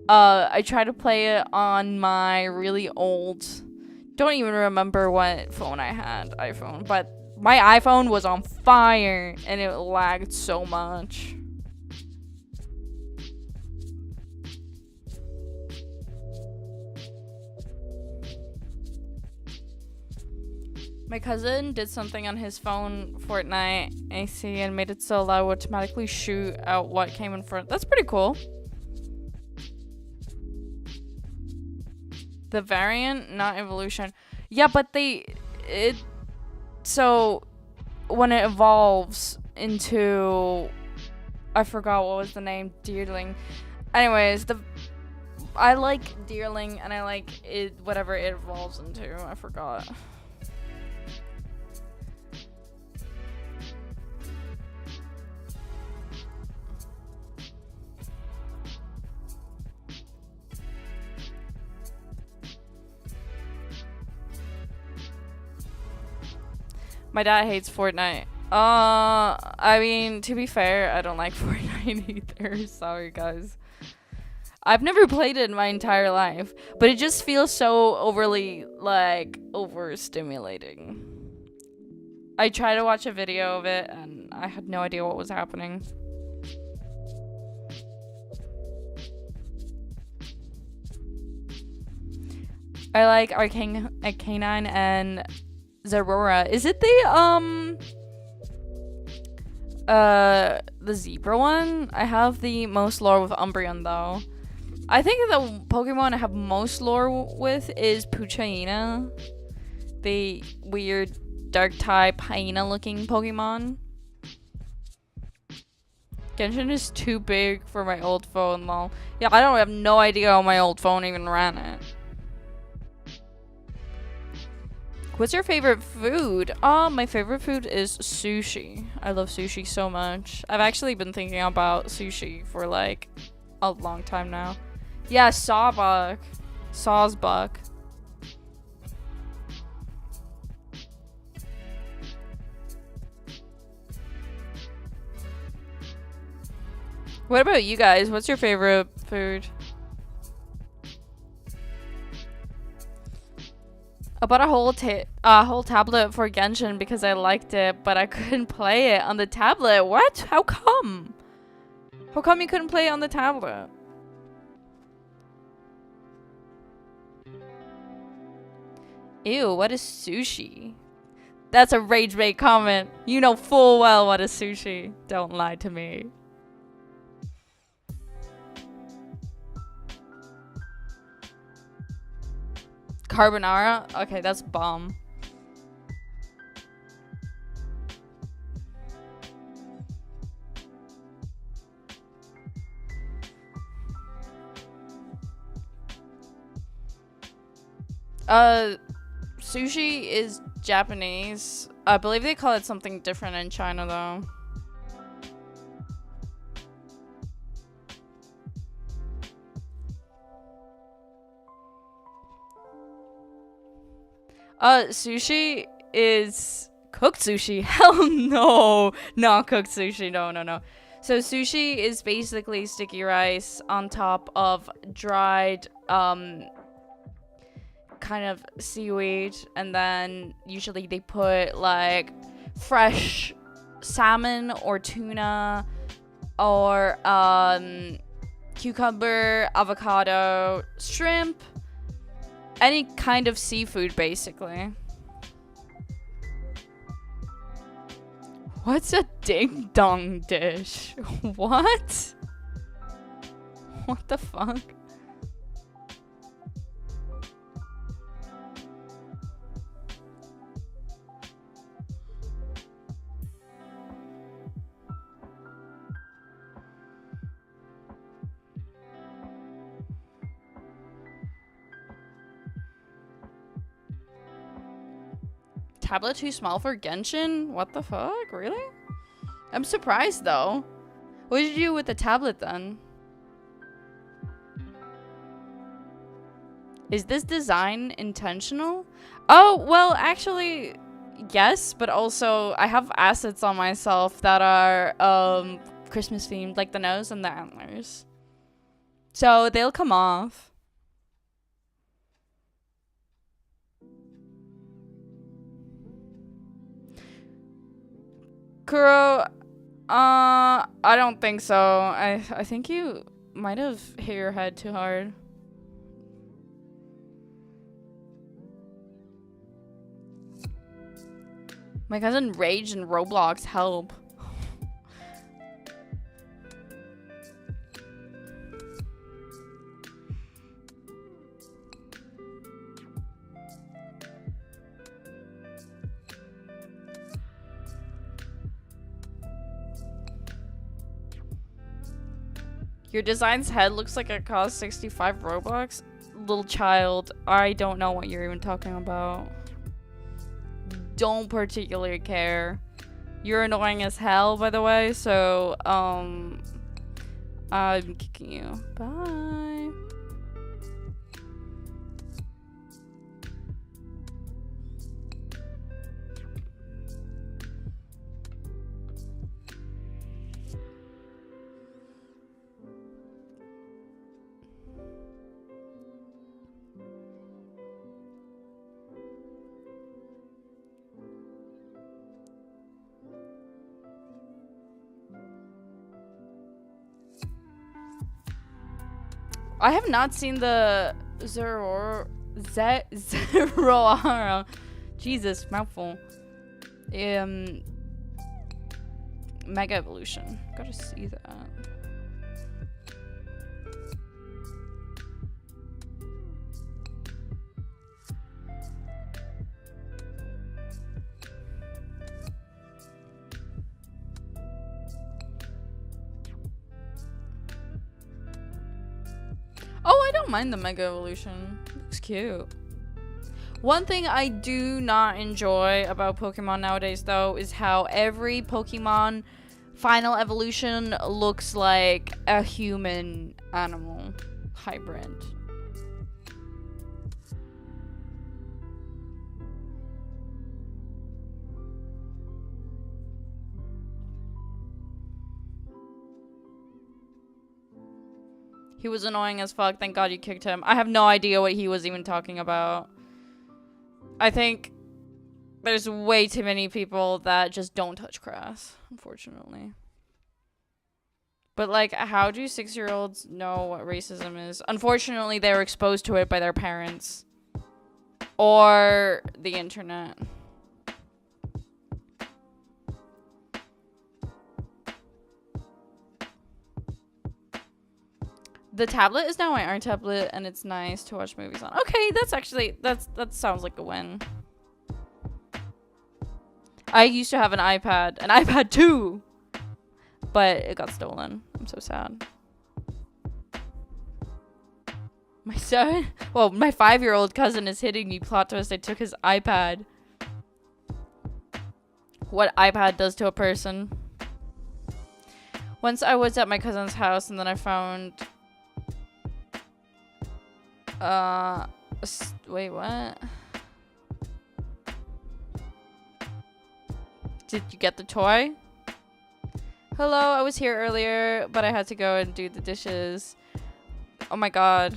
I tried to play it on my really old, don't even remember what phone I had, iPhone, but my iPhone was on fire and it lagged so much. My cousin did something on his phone, Fortnite AC, and made it so that it would automatically shoot out what came in front. That's pretty cool. The variant, not evolution. Yeah, but so when it evolves into, I forgot what was the name, Deerling. Anyways, I like Deerling and I like it, whatever it evolves into. I forgot. My dad hates Fortnite. I mean, to be fair, I don't like Fortnite either. Sorry, guys. I've never played it in my entire life, but it just feels so overly, like, overstimulating. I tried to watch a video of it, and I had no idea what was happening. I like Arcanine and Zerora. Is it the zebra one? I have the most lore with Umbreon though. I think the Pokemon I have most lore with is Puchaina, the weird dark type hyena looking Pokemon. Genshin is too big for my old phone, lol. Yeah, I don't have no idea how my old phone even ran it. What's your favorite food? My favorite food is sushi. I love sushi so much. I've actually been thinking about sushi for like a long time now. Yeah, Sawbuck. Sawsbuck. What about you guys? What's your favorite food? I bought a whole tablet for Genshin because I liked it, but I couldn't play it on the tablet. What? How come? How come you couldn't play it on the tablet? Ew, what is sushi? That's a rage bait comment. You know full well what is sushi. Don't lie to me. Carbonara? Okay, that's bomb. Sushi is Japanese. I believe they call it something different in China though. Sushi is cooked sushi. Hell no. Not cooked sushi. No, no, no. So sushi is basically sticky rice on top of dried, kind of seaweed. And then usually they put like fresh salmon or tuna or, cucumber, avocado, shrimp. Any kind of seafood, basically. What's a ding dong dish? What? What the fuck? Tablet too small for Genshin? What the fuck? Really? I'm surprised though. What did you do with the tablet then? Is this design intentional? Oh, well, actually, yes, but also I have assets on myself that are Christmas themed, like the nose and the antlers. So they'll come off. Kuro, I don't think so. I think you might have hit your head too hard. My cousin raged in Roblox. Help. Your design's head looks like it cost 65 Robux. Little child, I don't know what you're even talking about. Don't particularly care. You're annoying as hell, by the way, so, I'm kicking you. Bye. I have not seen the Zero Jesus, mouthful. Mega Evolution. Gotta see that. Oh, I don't mind the Mega Evolution. Looks cute. One thing I do not enjoy about Pokemon nowadays, though, is how every Pokemon final evolution looks like a human animal hybrid. He was annoying as fuck. Thank God you kicked him. I have no idea what he was even talking about. I think there's way too many people that just don't touch grass, unfortunately. But, like, how do 6-year-olds know what racism is? Unfortunately, they were exposed to it by their parents. Or the internet. The tablet is now my art tablet, and it's nice to watch movies on. Okay, that's actually, that sounds like a win. I used to have an iPad 2, but it got stolen. I'm so sad. My 5-year-old cousin is hitting me. Plot twist, I took his iPad. What iPad does to a person. Once I was at my cousin's house, and then I found... wait, what? Did you get the toy? Hello, I was here earlier, but I had to go and do the dishes. Oh my god.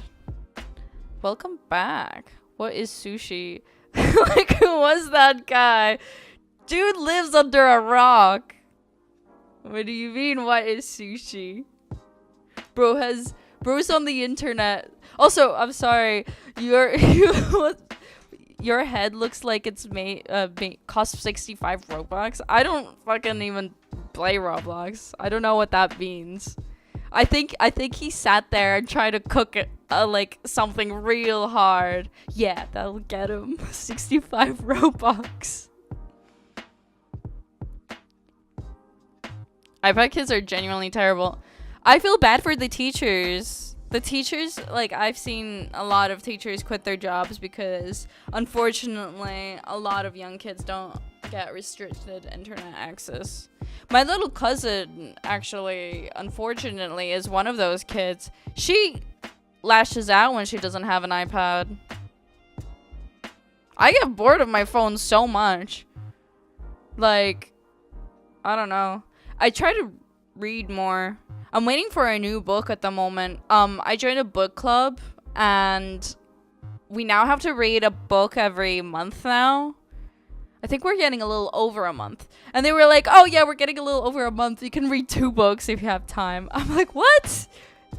Welcome back. What is sushi? Like, who was that guy? Dude lives under a rock. What do you mean, what is sushi? Bro's on the internet. Also, I'm sorry. Your head looks like it's cost 65 Robux. I don't fucking even play Roblox. I don't know what that means. I think he sat there and tried to cook it like something real hard. Yeah, that'll get him 65 Robux. iPad kids are genuinely terrible. I feel bad for the teachers. The teachers, like, I've seen a lot of teachers quit their jobs because, unfortunately, a lot of young kids don't get restricted internet access. My little cousin, actually, unfortunately, is one of those kids. She lashes out when she doesn't have an iPad. I get bored of my phone so much. Like, I don't know. I try to read more. I'm waiting for a new book at the moment. I joined a book club, and we now have to read a book every month now. I think we're getting a little over a month. And they were like, oh yeah, we're getting a little over a month. You can read 2 books if you have time. I'm like, what?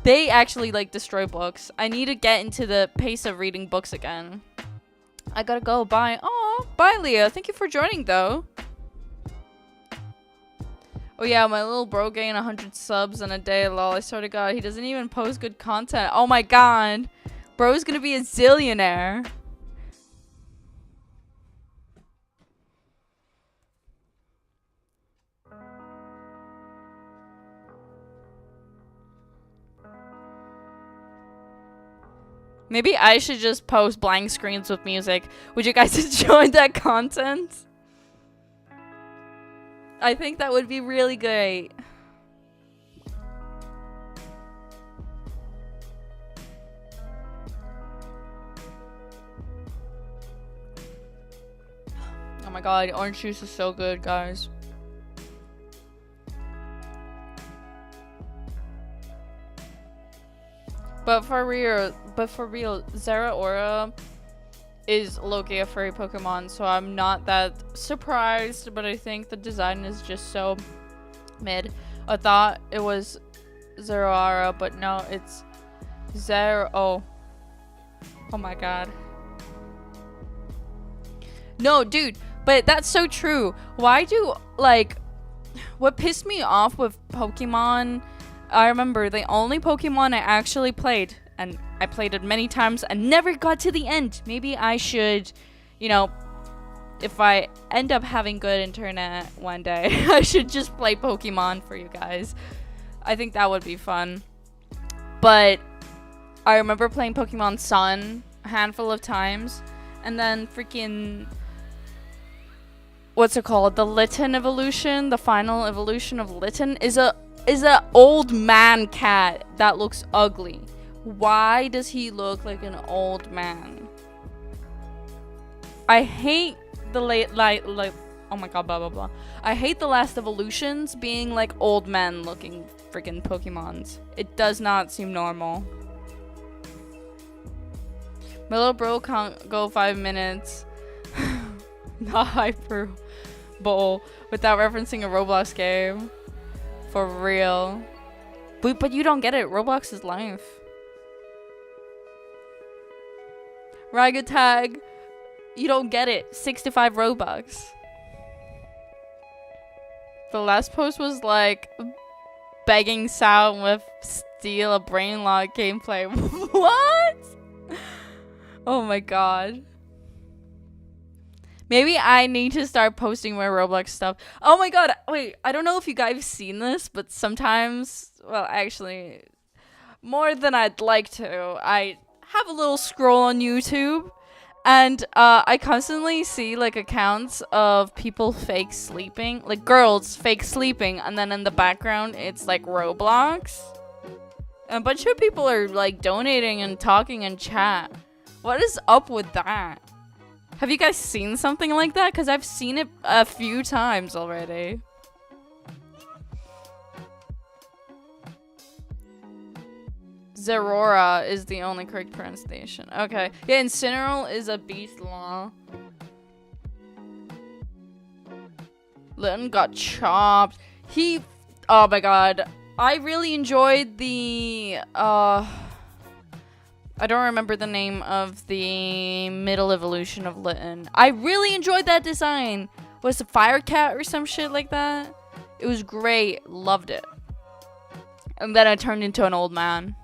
They actually like destroy books. I need to get into the pace of reading books again. I gotta go. Bye. Oh, bye, Leah. Thank you for joining, though. Oh yeah, my little bro gained 100 subs in a day. Lol, I swear to God, he doesn't even post good content. Oh my God, bro's gonna be a zillionaire. Maybe I should just post blank screens with music. Would you guys enjoy that content? I think that would be really great. Oh my God, orange juice is so good, guys. But for real, Zeraora is low-key a furry Pokemon, so I'm not that surprised, but I think the design is just so mid. I thought it was Zeraora, but no, it's Oh my God. No, dude, but that's so true. Why do, like, what pissed me off with Pokemon, I remember the only Pokemon I actually played, and I played it many times and never got to the end. Maybe I should, you know, if I end up having good internet one day, I should just play Pokemon for you guys. I think that would be fun. But I remember playing Pokemon Sun a handful of times, and then freaking, what's it called? The Litten evolution, the final evolution of Litten is a old man cat that looks ugly. Why does he look like an old man? I hate the oh my God, blah blah blah. I hate the last evolutions being like old men looking freaking Pokemons. It does not seem normal. My little bro can't go 5 minutes. Not hyper bowl without referencing a Roblox game. For real. But you don't get it. Roblox is life. Raga tag. You don't get it. 65 Robux. The last post was like begging sound with steal a brain lock gameplay. What? Oh my God. Maybe I need to start posting more Roblox stuff. Oh my God, wait, I don't know if you guys have seen this, but sometimes, well, actually, more than I'd like to, I have a little scroll on YouTube, and I constantly see, like, accounts of people fake sleeping, like, girls fake sleeping, and then in the background, it's, like, Roblox. And a bunch of people are, like, donating and talking in chat. What is up with that? Have you guys seen something like that? Because I've seen it a few times already. Zeraora is the only correct pronunciation. Okay. Yeah, Incineroar is a beast law. Litten got chopped. Oh my God. I really enjoyed the, I don't remember the name of the middle evolution of Litten. I really enjoyed that design. Was it Fire Cat or some shit like that? It was great. Loved it. And then I turned into an old man.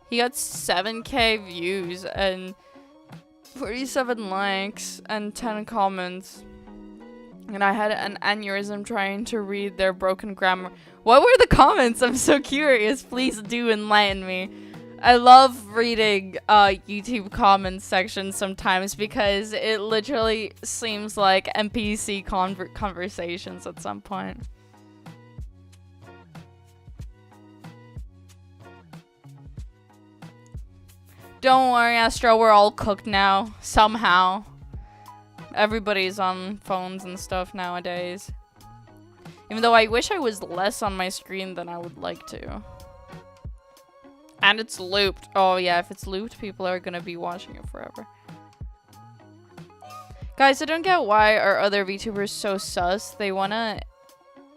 He got 7K views and 47 likes and 10 comments. And I had an aneurysm trying to read their broken grammar. What were the comments? I'm so curious. Please do enlighten me. I love reading YouTube comments sections sometimes because it literally seems like NPC conversations at some point. Don't worry, Astro, we're all cooked now. Somehow. Everybody's on phones and stuff nowadays. Even though I wish I was less on my screen than I would like to. And it's looped. Oh yeah, if it's looped, people are gonna be watching it forever. Guys, I don't get why are other VTubers so sus. They wanna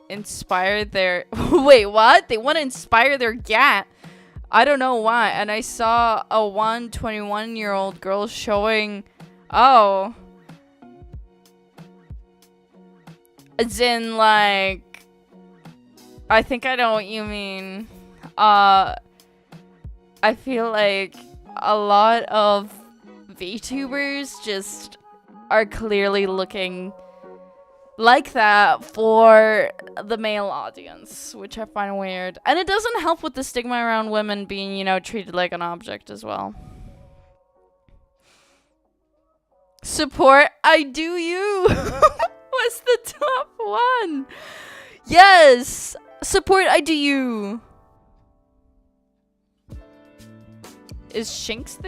inspire their... Wait, what? They wanna inspire their gat? I don't know why. And I saw a 21-year-old girl showing... Oh... As in, like... I think I know what you mean. I feel like a lot of VTubers just are clearly looking like that for the male audience, which I find weird. And it doesn't help with the stigma around women being, you know, treated like an object as well. Support I Do You was the top one. Yes, support I Do You. Is Shinx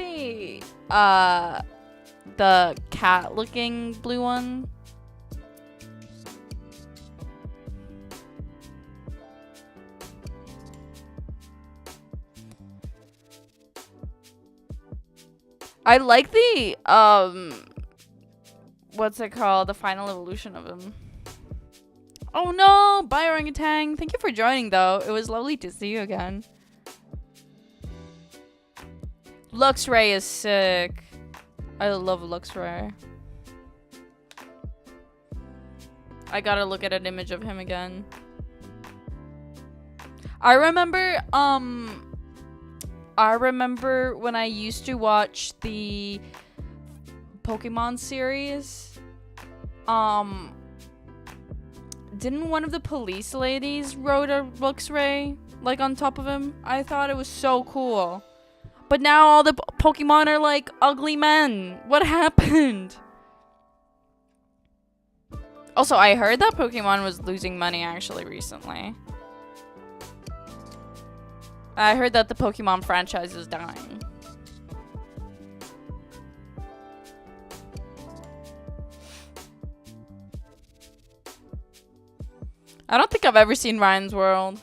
the cat looking blue one? I like the what's it called? The final evolution of him. Oh no, bye orangutan. Thank you for joining though. It was lovely to see you again. Luxray is sick. I love Luxray. I gotta look at an image of him again. I remember when I used to watch the Pokemon series. Didn't one of the police ladies rode a Luxray like on top of him? I thought it was so cool. But now all the Pokemon are like ugly men. What happened? Also, I heard that Pokemon was losing money actually recently. I heard that the Pokemon franchise is dying. I don't think I've ever seen Ryan's World.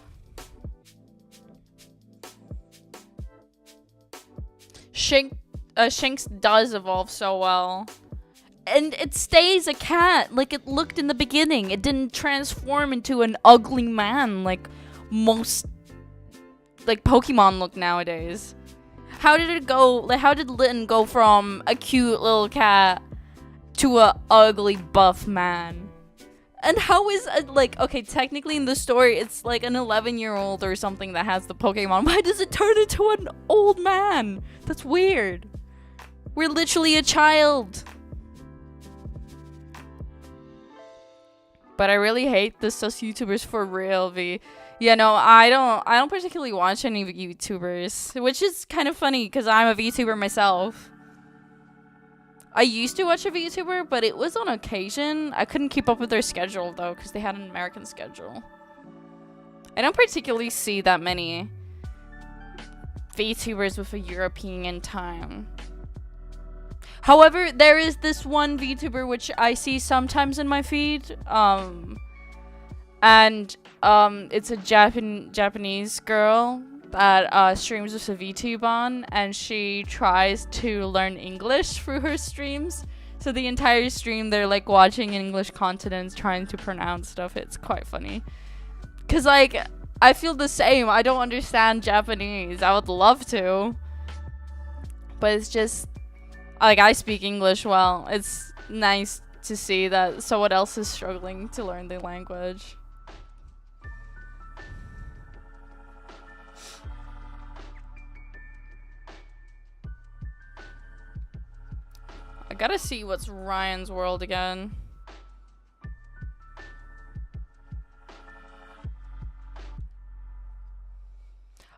Shinx does evolve so well. And it stays a cat like it looked in the beginning. It didn't transform into an ugly man like most like Pokemon look nowadays. How did it go? Like, how did Litten go from a cute little cat to a ugly buff man? And how is like, okay, technically in the story it's like an 11-year-old or something that has the Pokemon. Why does it turn into an old man? That's weird. We're literally a child. But I really hate the sus YouTubers for real, V. Yeah, no, I don't particularly watch any YouTubers, which is kind of funny because I'm a VTuber myself. I used to watch a VTuber, but it was on occasion. I couldn't keep up with their schedule though because they had an American schedule. I don't particularly see that many VTubers with a European time. However, there is this one VTuber which I see sometimes in my feed, and it's a Japanese girl that streams with a VTube on, and she tries to learn English through her streams. So the entire stream, they're like watching English content, trying to pronounce stuff. It's quite funny. Cause like, I feel the same. I don't understand Japanese. I would love to, but it's just like I speak English well. It's nice to see that someone else is struggling to learn the language. I gotta see what's Ryan's World again.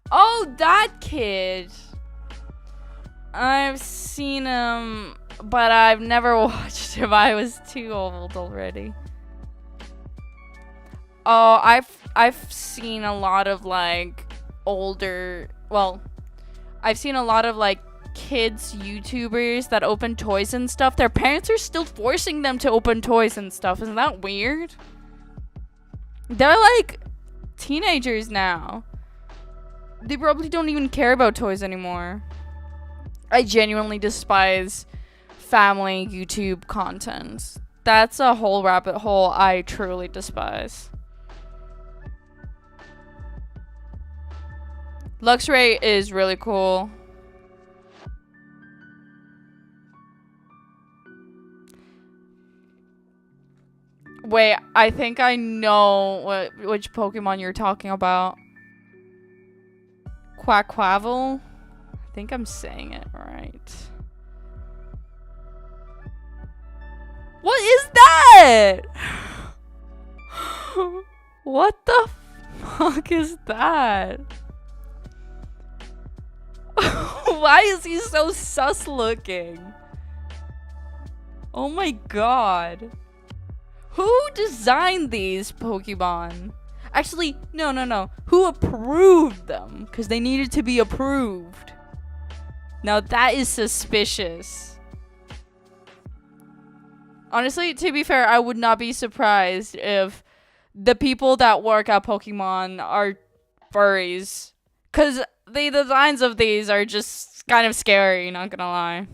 Oh, that kid! I've seen him, but I've never watched him. I was too old already. Oh, I've seen a lot of like older, well, I've seen a lot of like kids YouTubers that open toys and stuff, their parents are still forcing them to open toys and stuff. Isn't that weird? They're like teenagers now. They probably don't even care about toys anymore. I genuinely despise family YouTube content. That's a whole rabbit hole I truly despise. Luxray is really cool. Wait, I think I know which Pokemon you're talking about. Quaquavel? I think I'm saying it right. What is that? What the fuck is that? Why is he so sus looking? Oh my god. Who designed these Pokemon? Actually, no. Who approved them? Because they needed to be approved. Now that is suspicious. Honestly, to be fair, I would not be surprised if the people that work at Pokemon are furries. Because the designs of these are just kind of scary, not gonna lie.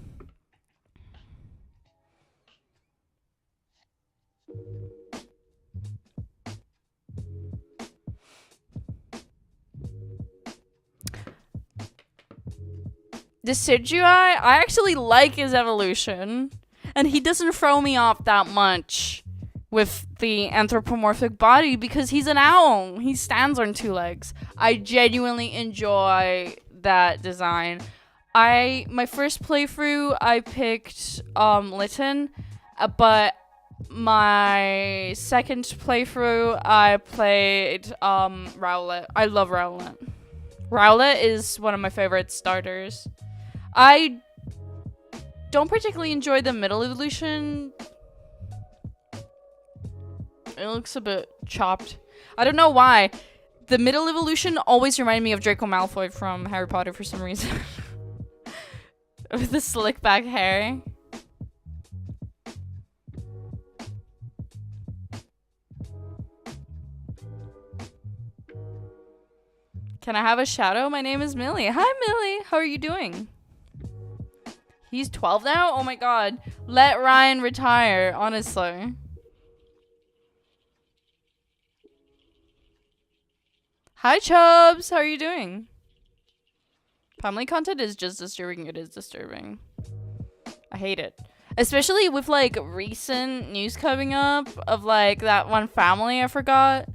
The Decidueye, I actually like his evolution. And he doesn't throw me off that much with the anthropomorphic body because he's an owl. He stands on 2 legs. I genuinely enjoy that design. My first playthrough, I picked Litten, but my second playthrough, I played Rowlet. I love Rowlet. Rowlet is one of my favorite starters. I don't particularly enjoy the middle evolution. It looks a bit chopped. I don't know why. The middle evolution always reminded me of Draco Malfoy from Harry Potter for some reason. With the slick back hair. Can I have a shadow? My name is Millie. Hi, Millie. How are you doing? He's 12 now? Oh my god. Let Ryan retire, honestly. Hi, Chubbs. How are you doing? Family content is just disturbing. It is disturbing. I hate it. Especially with, like, recent news coming up of, like, that one family I forgot.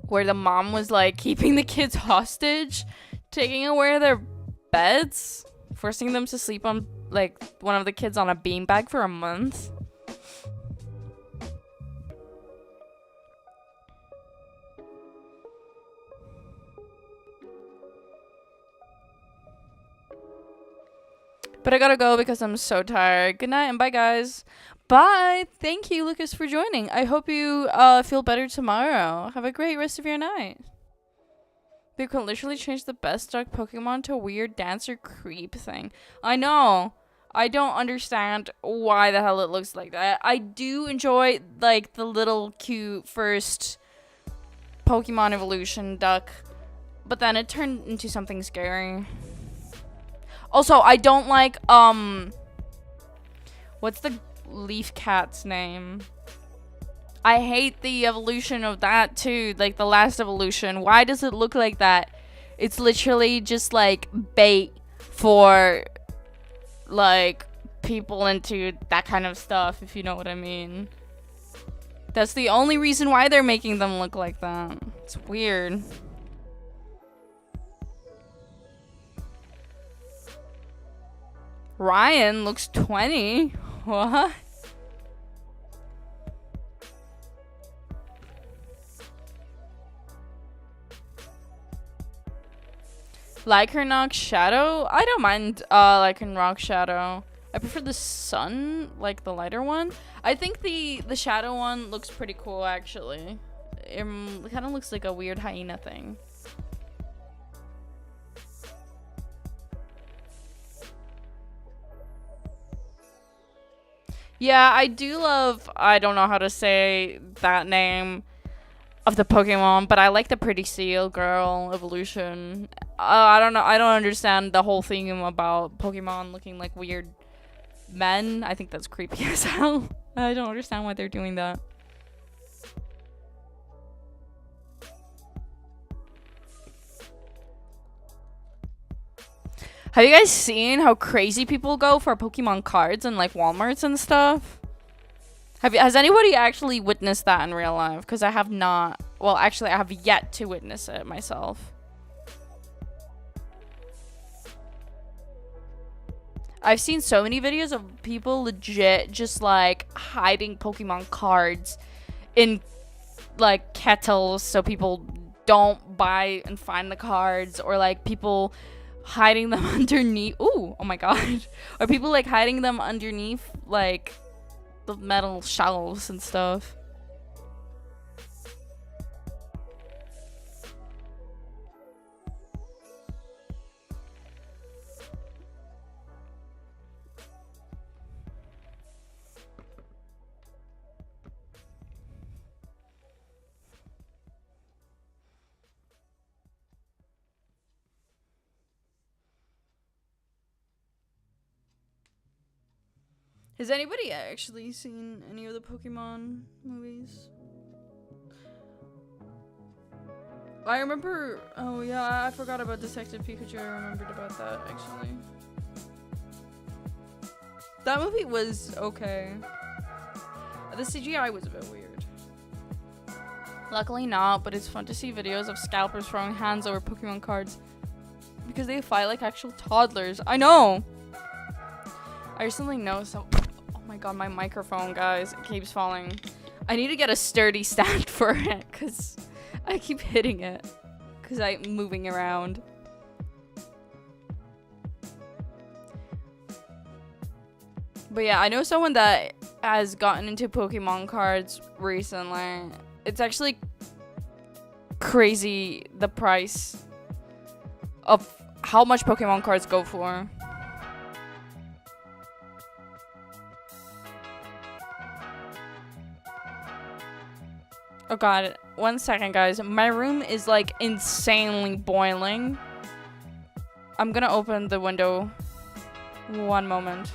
Where the mom was, like, keeping the kids hostage. Taking away their beds. Forcing them to sleep on, like, one of the kids on a beanbag for a month. But I gotta go because I'm so tired. Good night and bye, guys. Bye. Thank you, Lucas, for joining. I hope you feel better tomorrow. Have a great rest of your night. They could literally change the best dog Pokemon to a weird dancer creep thing. I know. I don't understand why the hell it looks like that. I do enjoy, like, the little cute first Pokemon evolution duck. But then it turned into something scary. Also, I don't like, what's the leaf cat's name? I hate the evolution of that too, like the last evolution. Why does it look like that? It's literally just like bait for like people into that kind of stuff, if you know what I mean. That's the only reason why they're making them look like that. It's weird. Ryan looks 20. What? Lycanroc Shadow? I don't mind Lycanroc Shadow. I prefer the sun, like the lighter one. I think the shadow one looks pretty cool, actually. It kind of looks like a weird hyena thing. Yeah, I do love, I don't know how to say that name of the Pokemon, but I like the pretty seal girl evolution. I don't know, I don't understand the whole thing about Pokemon looking like weird men. I think that's creepy as hell. I don't understand why they're doing that. Have you guys seen how crazy people go for Pokemon cards in like Walmarts and stuff? Has anybody actually witnessed that in real life? Because I have not. Well, actually, I have yet to witness it myself. I've seen so many videos of people legit just like hiding Pokemon cards in like kettles so people don't buy and find the cards, or like people hiding them underneath. Ooh, oh my god. Or people like hiding them underneath like the metal shelves and stuff. Has anybody actually seen any of the Pokemon movies? I remember, oh yeah, I forgot about Detective Pikachu. I remembered about that, actually. That movie was okay. The CGI was a bit weird. Luckily not, but it's fun to see videos of scalpers throwing hands over Pokemon cards because they fight like actual toddlers. I know! I recently know some... Oh my god, my microphone, guys. It keeps falling. I need to get a sturdy stand for it because I keep hitting it because I'm moving around. But yeah, I know someone that has gotten into Pokemon cards recently. It's actually crazy the price of how much Pokemon cards go for. Oh god, 1 second guys. My room is like insanely boiling. I'm gonna open the window. 1 moment.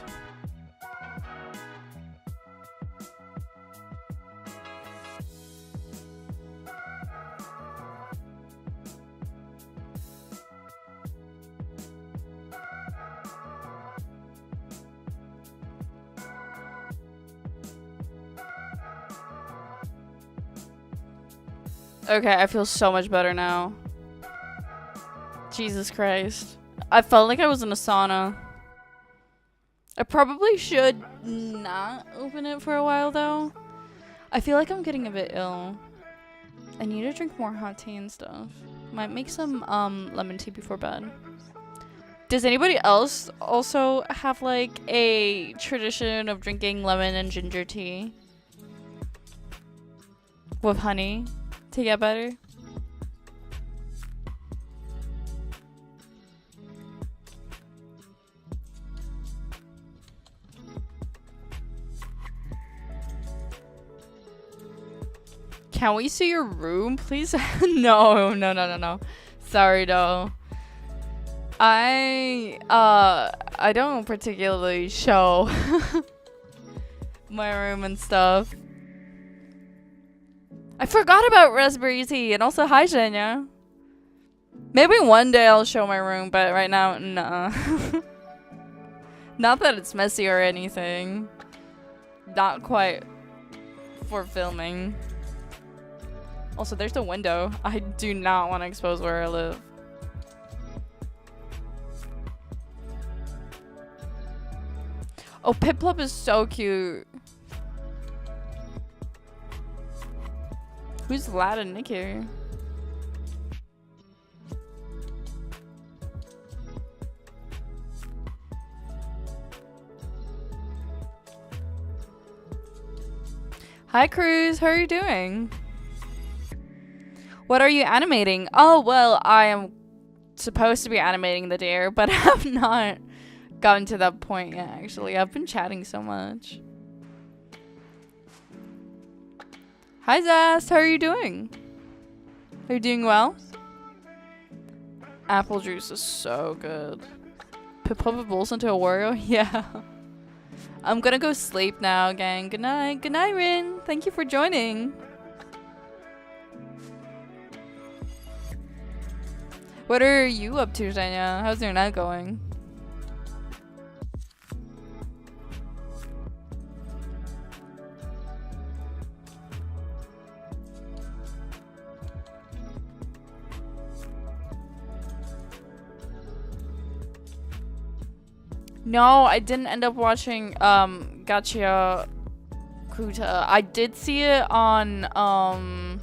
Okay, I feel so much better now. Jesus Christ. I felt like I was in a sauna. I probably should not open it for a while though. I feel like I'm getting a bit ill. I need to drink more hot tea and stuff. Might make some lemon tea before bed. Does anybody else also have like a tradition of drinking lemon and ginger tea with honey to get better? Can we see your room, please? No. Sorry, though. I don't particularly show my room and stuff. I forgot about raspberry tea, and also hi, Zhenya. Maybe one day I'll show my room, but right now, nah. Not that it's messy or anything. Not quite for filming. Also, there's the window. I do not want to expose where I live. Oh, Piplup is so cute. Who's Lad and Nick here? Hi, Cruz. How are you doing? What are you animating? Oh, well, I am supposed to be animating the deer, but I have not gotten to that point yet, actually. I've been chatting so much. Hi Zast, how are you doing? Are you doing well? Apple juice is so good. Put bowls into a Wario? Yeah. I'm gonna go sleep now, gang. Good night. Good night, Rin. Thank you for joining. What are you up to, Tanya? How's your night going? No, I didn't end up watching Gotcha Kirta. I did see it on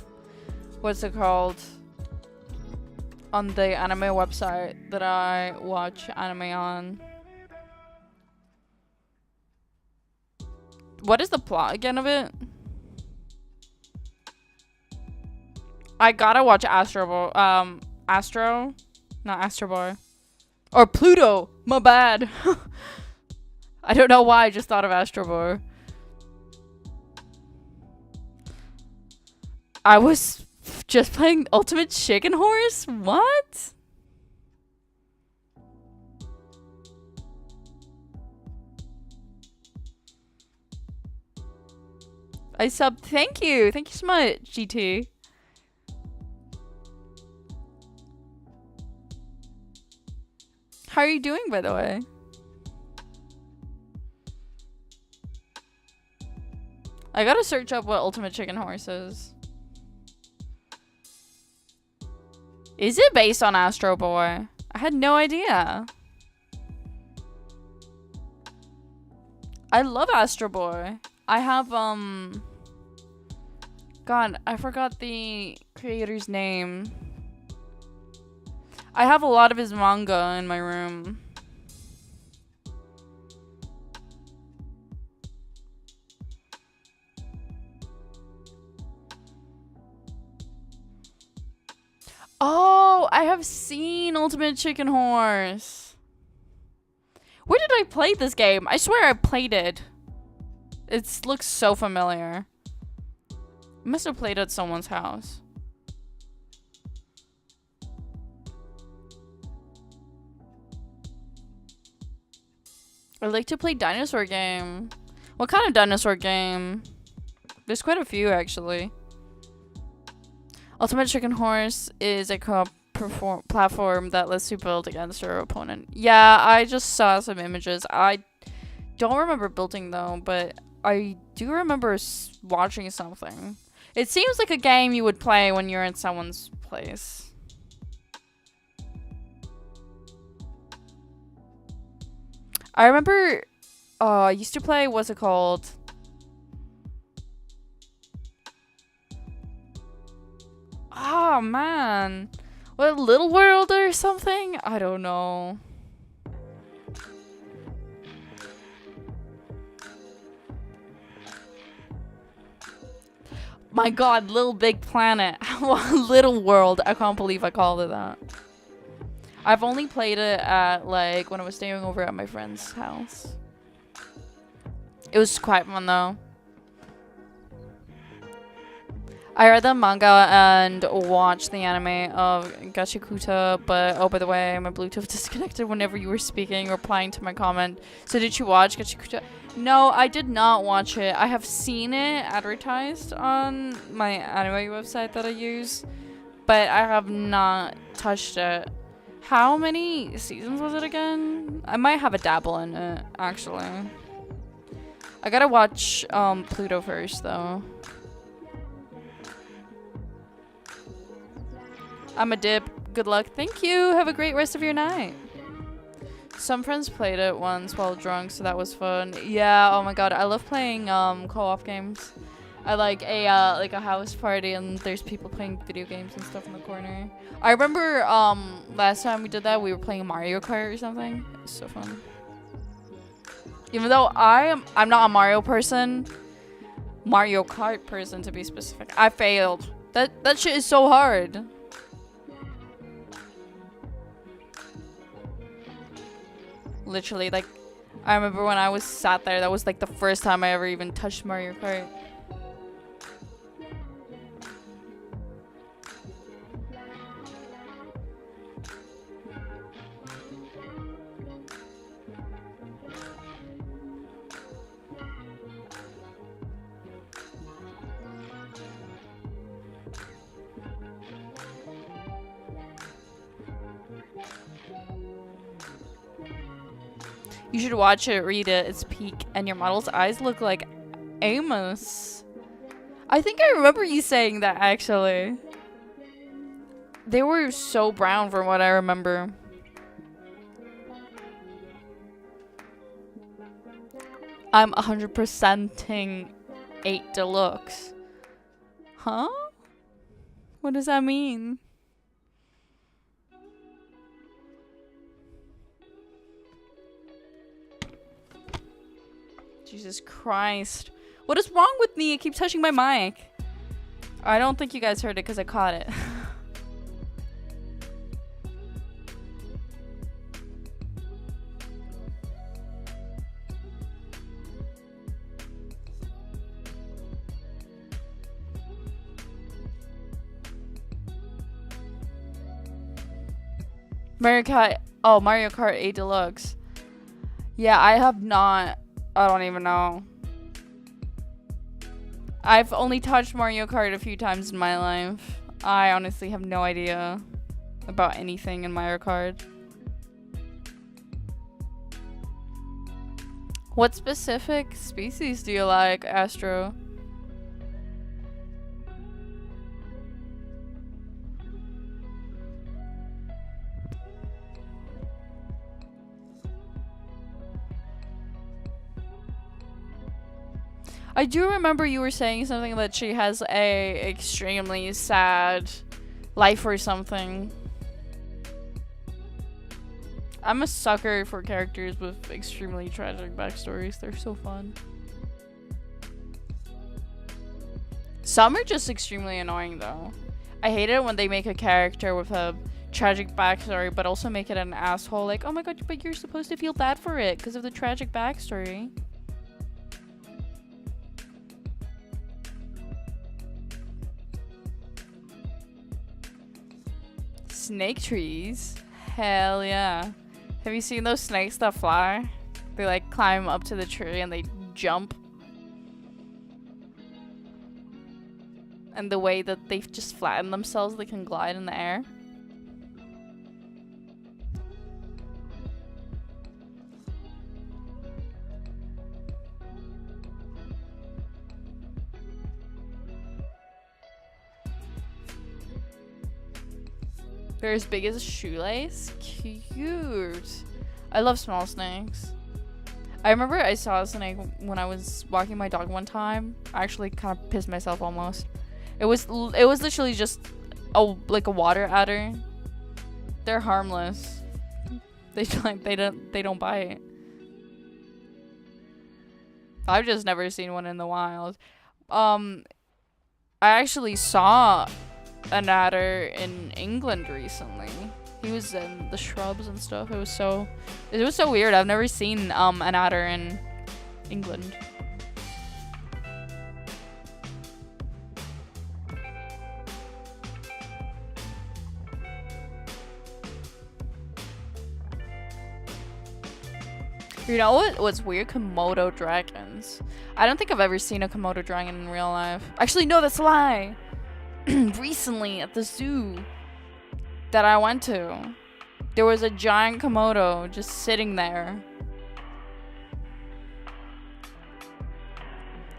what's it called? On the anime website that I watch anime on. What is the plot again of it? I gotta watch Astro, not Astro Boy. Or Pluto! My bad! I don't know why I just thought of Astro Boy. I was just playing Ultimate Chicken Horse? What? I subbed. Thank you. Thank you so much, GT. How are you doing, by the way? I gotta search up what Ultimate Chicken Horse is. Is it based on Astro Boy? I had no idea. I love Astro Boy. I have, God, I forgot the creator's name. I have a lot of his manga in my room. Oh, I have seen Ultimate Chicken Horse. Where did I play this game? I swear I played it. It looks so familiar. I must have played at someone's house. I like to play dinosaur game. What kind of dinosaur game? There's quite a few, actually. Ultimate Chicken Horse is a co-op platform that lets you build against your opponent. Yeah, I just saw some images. I don't remember building, though, but I do remember watching something. It seems like a game you would play when you're in someone's place. I remember, I used to play, what's it called? Oh, man. What, Little World or something? I don't know. My God, Little Big Planet. Little World. I can't believe I called it that. I've only played it at, like, when I was staying over at my friend's house. It was quite fun, though. I read the manga and watched the anime of Gachakuta, but oh, by the way, my Bluetooth disconnected whenever you were speaking, replying to my comment. So did you watch Gachakuta? No, I did not watch it. I have seen it advertised on my anime website that I use, but I have not touched it. How many seasons was it again? I might have a dabble in it, actually. I gotta watch Pluto first, though. I'm a dip. Good luck. Thank you. Have a great rest of your night. Some friends played it once while drunk, so that was fun. Yeah, oh my God. I love playing co-op games. I like a house party and there's people playing video games and stuff in the corner. I remember last time we did that, we were playing Mario Kart or something. It was so fun. Even though I'm not a Mario person, Mario Kart person to be specific. I failed. That shit is so hard. Literally, like, I remember when I was sat there, that was like the first time I ever even touched Mario Kart. You should watch it, read it. It's peak, and your model's eyes look like Amos. I think I remember you saying that, actually. They were so brown from what I remember. I'm 100%ing 8 Deluxe. Huh? What does that mean? Jesus Christ. What is wrong with me? I keep touching my mic. I don't think you guys heard it because I caught it. Mario Kart 8 Deluxe. Yeah, I have not. I don't even know. I've only touched Mario Kart a few times in my life. I honestly have no idea about anything in Mario Kart. What specific species do you like, Astro? I do remember you were saying something that she has a extremely sad life or something. I'm a sucker for characters with extremely tragic backstories. They're so fun. Some are just extremely annoying though. I hate it when they make a character with a tragic backstory but also make it an asshole. Like, oh my god, but you're supposed to feel bad for it because of the tragic backstory. Snake trees? Hell yeah. Have you seen those snakes that fly? They like climb up to the tree and they jump. And the way that they just flatten themselves, they can glide in the air. They're as big as a shoelace? Cute. I love small snakes. I remember I saw a snake when I was walking my dog one time. I actually kind of pissed myself almost. It was literally just like a water adder. They're harmless. They don't bite. I've just never seen one in the wild. I actually saw an adder in England recently. He was in the shrubs and stuff. It was so weird. I've never seen an adder in England. You know what's weird? Komodo dragons. I don't think I've ever seen a Komodo dragon in real life. Actually, no, that's a lie. Recently at the zoo that I went to, there was a giant Komodo just sitting there.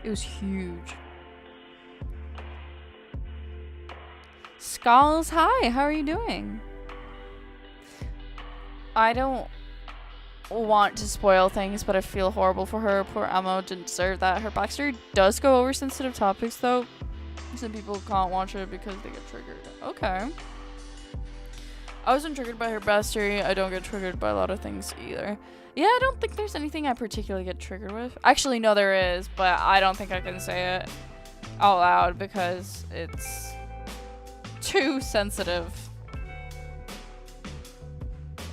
It was huge. Skulls, hi, how are you doing? I don't want to spoil things, but I feel horrible for her. Poor Emma didn't deserve that. Her backstory does go over sensitive topics though. Some people can't watch it because they get triggered. Okay. I wasn't triggered by her backstory. I don't get triggered by a lot of things either. Yeah, I don't think there's anything I particularly get triggered with. Actually, no, there is, but I don't think I can say it out loud because it's too sensitive.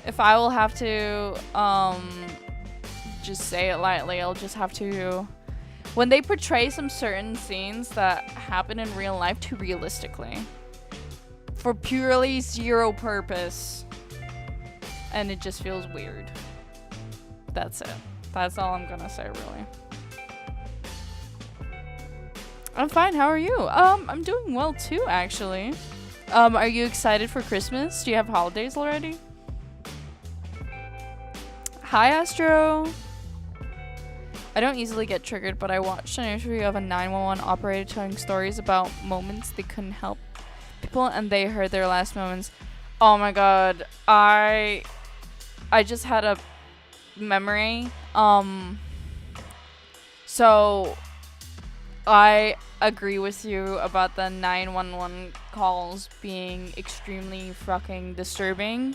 If I will have to just say it lightly, I'll just have to... When they portray some certain scenes that happen in real life too realistically, for purely zero purpose, and it just feels weird. That's it. That's all I'm gonna say, really. I'm fine. How are you? I'm doing well too, actually. Are you excited for Christmas? Do you have holidays already? Hi, Astro. I don't easily get triggered, but I watched an interview of a 911 operator telling stories about moments they couldn't help people and they heard their last moments. Oh my god. I just had a memory. So I agree with you about the 911 calls being extremely fucking disturbing.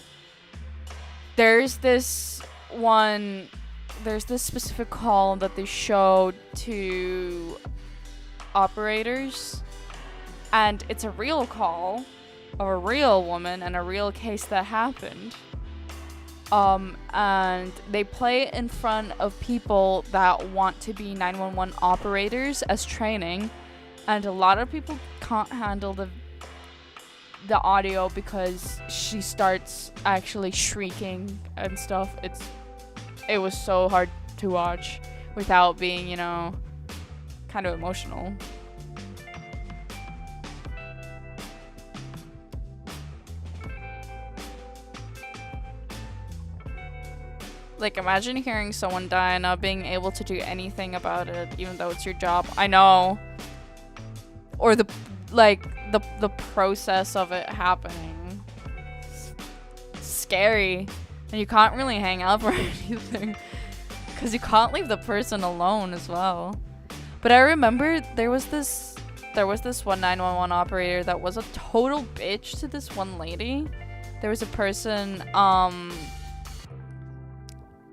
There's this specific call that they showed to operators, and it's a real call of a real woman and a real case that happened. And they play it in front of people that want to be 911 operators as training, and a lot of people can't handle the audio because she starts actually shrieking and stuff. It was so hard to watch without being, you know, kind of emotional. Like, imagine hearing someone die and not being able to do anything about it, even though it's your job. I know. Or the process of it happening. It's scary. And you can't really hang up or anything. Because you can't leave the person alone as well. But I remember there was this one 911 operator that was a total bitch to this one lady. There was a person,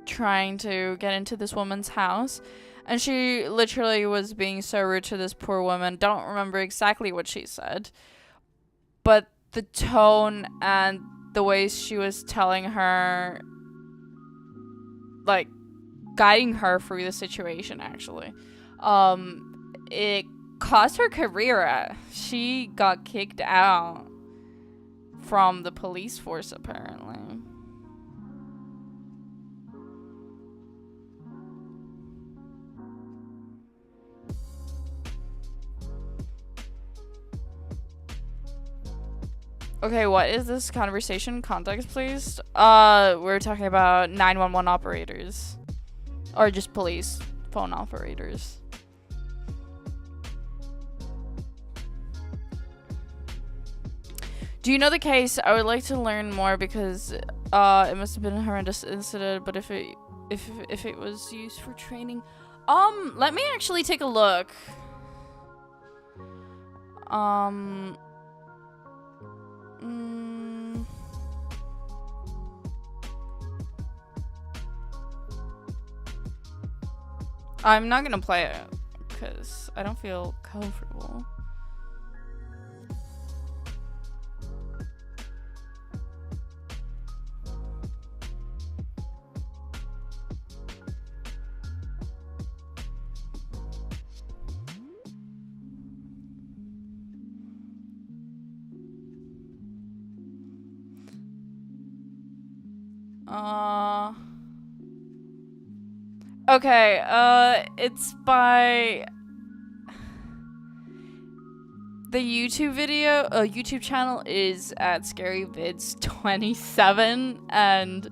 trying to get into this woman's house, and she literally was being so rude to this poor woman. Don't remember exactly what she said, but the tone and the way she was telling her, like, guiding her through the situation, actually, it cost her career. She got kicked out from the police force, apparently. Okay, what is this conversation? Context, please. We're talking about 911 operators. Or just police phone operators. Do you know the case? I would like to learn more because it must have been a horrendous incident, but if it was used for training. Let me actually take a look. I'm not gonna play it because I don't feel comfortable. Okay, it's by the YouTube video. YouTube channel is at scaryvids27, and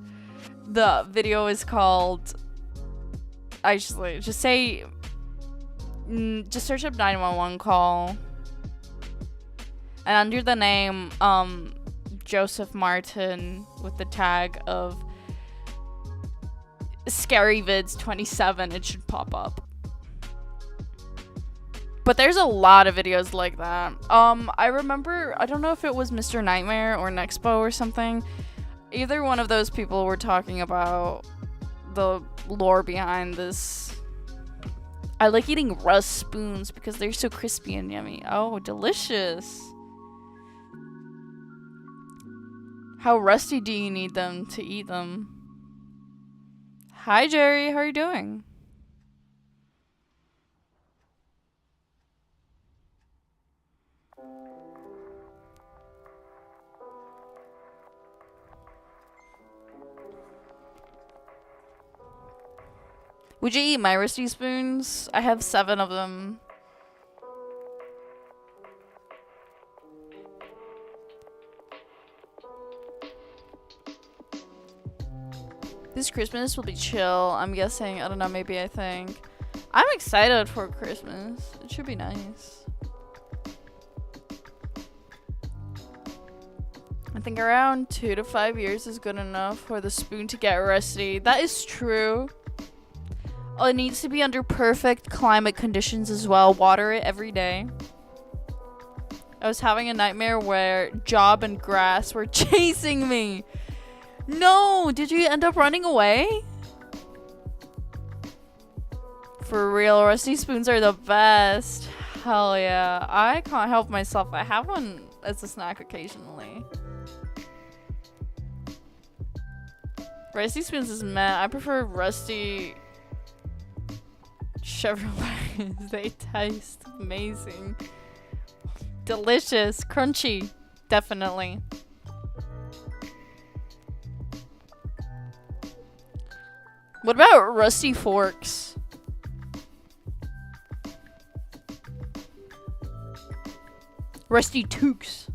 the video is called. Just say, just search up 911 call, and under the name Joseph Martin with the tag of scaryvids27, it should pop up. But there's a lot of videos like that. I remember, I don't know if it was Mr. Nightmare or Nexpo or something. Either one of those people were talking about the lore behind this. I like eating rust spoons because they're so crispy and yummy. Oh, delicious. How rusty do you need them to eat them? Hi, Jerry. How are you doing? Would you eat my rusty spoons? I have 7 of them. This Christmas will be chill, I'm guessing. I don't know, maybe I think. I'm excited for Christmas. It should be nice. I think around 2 to 5 years is good enough for the spoon to get rusty. That is true. Oh, it needs to be under perfect climate conditions as well. Water it every day. I was having a nightmare where Job and Grass were chasing me. No! Did you end up running away? For real, rusty spoons are the best. Hell yeah. I can't help myself. I have one as a snack occasionally. Rusty spoons is meh. I prefer rusty Chevrolets. They taste amazing. Delicious. Crunchy. Definitely. What about rusty forks? Rusty toques.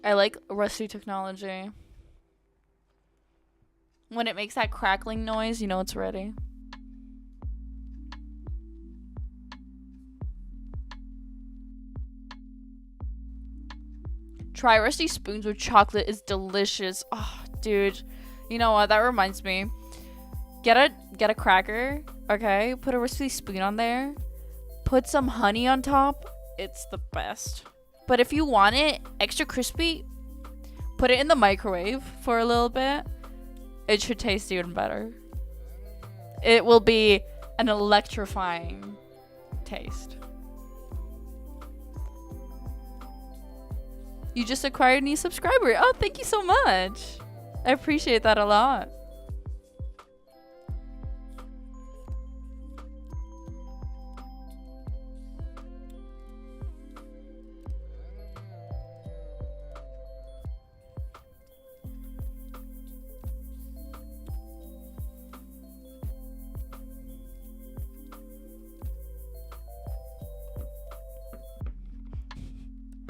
I like rusty technology. When it makes that crackling noise, you know it's ready. Try rusty spoons with chocolate. Is delicious. Oh, dude. You know what? That reminds me. Get a cracker, okay? Put a rusty spoon on there. Put some honey on top. It's the best. But if you want it extra crispy, put it in the microwave for a little bit. It should taste even better. It will be an electrifying taste. You just acquired a new subscriber. Oh, thank you so much. I appreciate that a lot.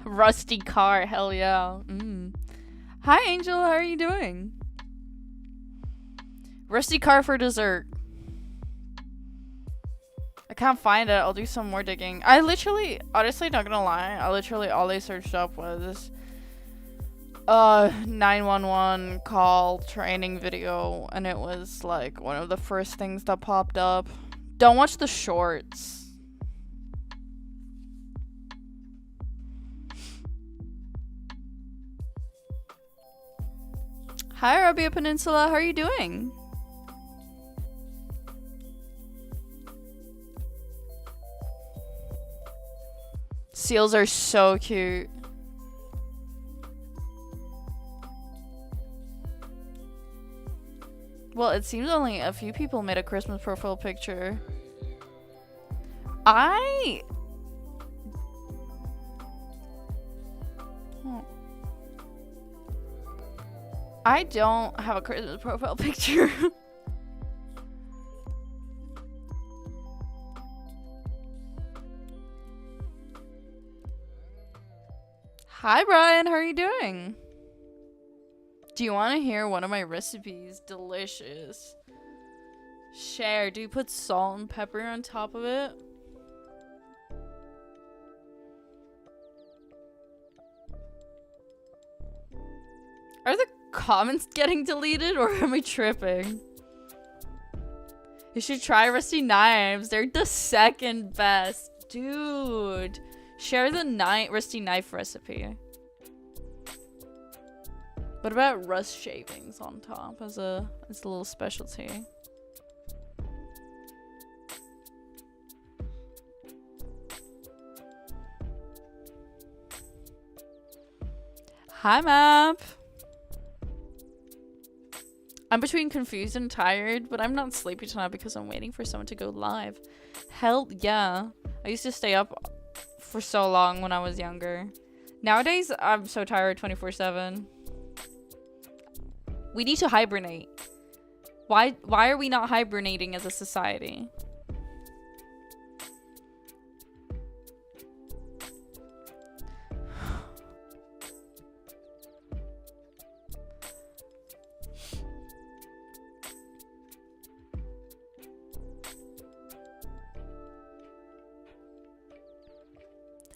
Rusty car, hell yeah. Hi Angel, how are you doing? Rusty car for dessert. I can't find it. I'll do some more digging. I literally, honestly, not gonna lie, all I searched up was 911 call training video, and it was like one of the first things that popped up. Don't watch the shorts. Hi, Arabia Peninsula. How are you doing? Seals are so cute. Well, it seems only a few people made a Christmas profile picture. I don't have a Christmas profile picture. Hi, Brian. How are you doing? Do you want to hear one of my recipes? Delicious. Share. Do you put salt and pepper on top of it? Are the comments getting deleted, or am I tripping? You should try rusty knives. They're the second best. Dude. Share the rusty knife recipe. What about rust shavings on top as a little specialty? Hi, Map. I'm between confused and tired, but I'm not sleepy tonight because I'm waiting for someone to go live. Hell yeah. I used to stay up for so long when I was younger. Nowadays, I'm so tired 24/7. We need to hibernate. Why are we not hibernating as a society?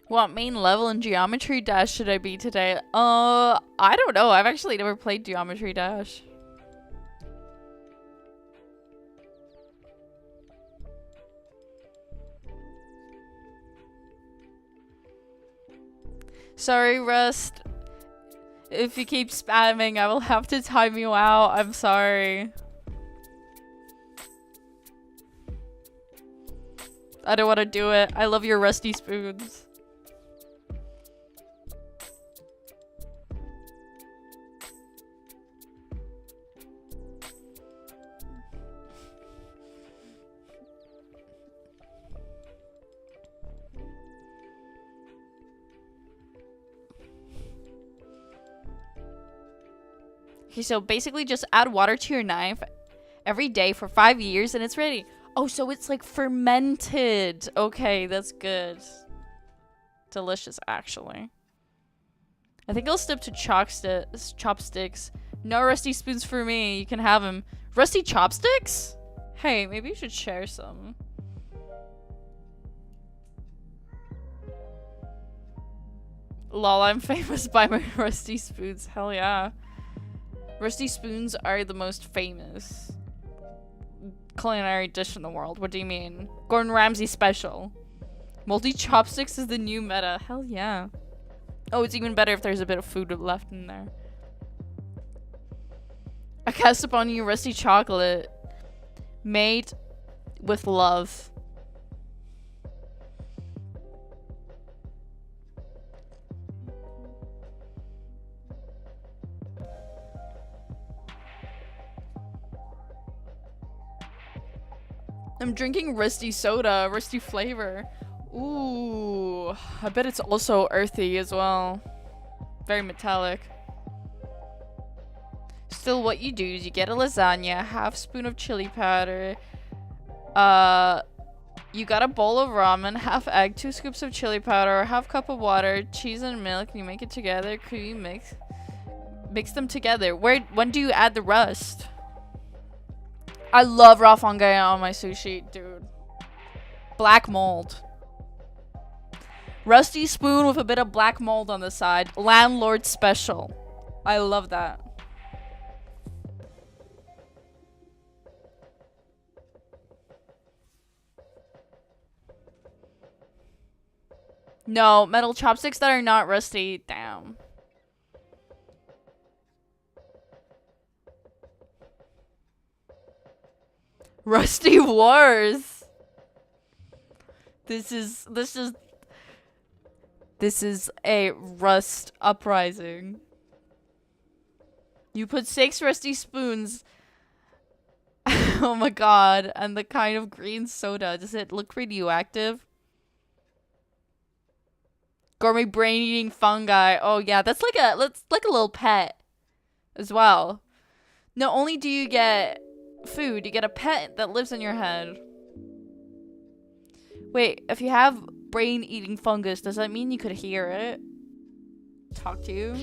What main level in Geometry Dash should I be today? I don't know. I've actually never played Geometry Dash. Sorry, Rust. If you keep spamming, I will have to time you out. I'm sorry. I don't want to do it. I love your rusty spoons. Okay, so basically just add water to your knife every day for 5 years and it's ready. Oh, so it's like fermented. Okay, that's good. Delicious, actually. I think I'll stick to chopsticks. No rusty spoons for me. You can have them. Rusty chopsticks? Hey, maybe you should share some. Lol, I'm famous by my rusty spoons. Hell yeah. Rusty spoons are the most famous culinary dish in the world. What do you mean? Gordon Ramsay special. Multi chopsticks is the new meta. Hell yeah. Oh, it's even better if there's a bit of food left in there. I cast upon you rusty chocolate. Made with love. I'm drinking rusty soda, rusty flavor. Ooh, I bet it's also earthy as well. Very metallic. Still, what you do is you get a lasagna, half spoon of chili powder. You got a bowl of ramen, half egg, 2 scoops of chili powder, half cup of water, cheese and milk. And you make it together, creamy mix. Mix them together. When do you add the rust? I love raw fungi on my sushi, dude. Black mold. Rusty spoon with a bit of black mold on the side. Landlord special. I love that. No, metal chopsticks that are not rusty. Damn. Rusty Wars. This is a rust uprising. You put 6 rusty spoons. Oh my god, and the kind of green soda. Does it look radioactive? Gourmet brain eating fungi. Oh yeah, that's like a little pet as well. Not only do you get food, you get a pet that lives in your head. Wait, if you have brain eating fungus, does that mean you could hear it talk to you?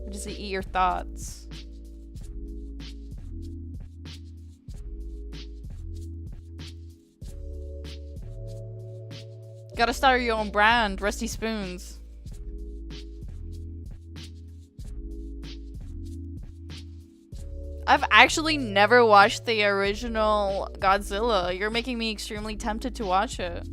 Or does it eat your thoughts? Gotta start your own brand, Rusty Spoons. I've actually never watched the original Godzilla. You're making me extremely tempted to watch it.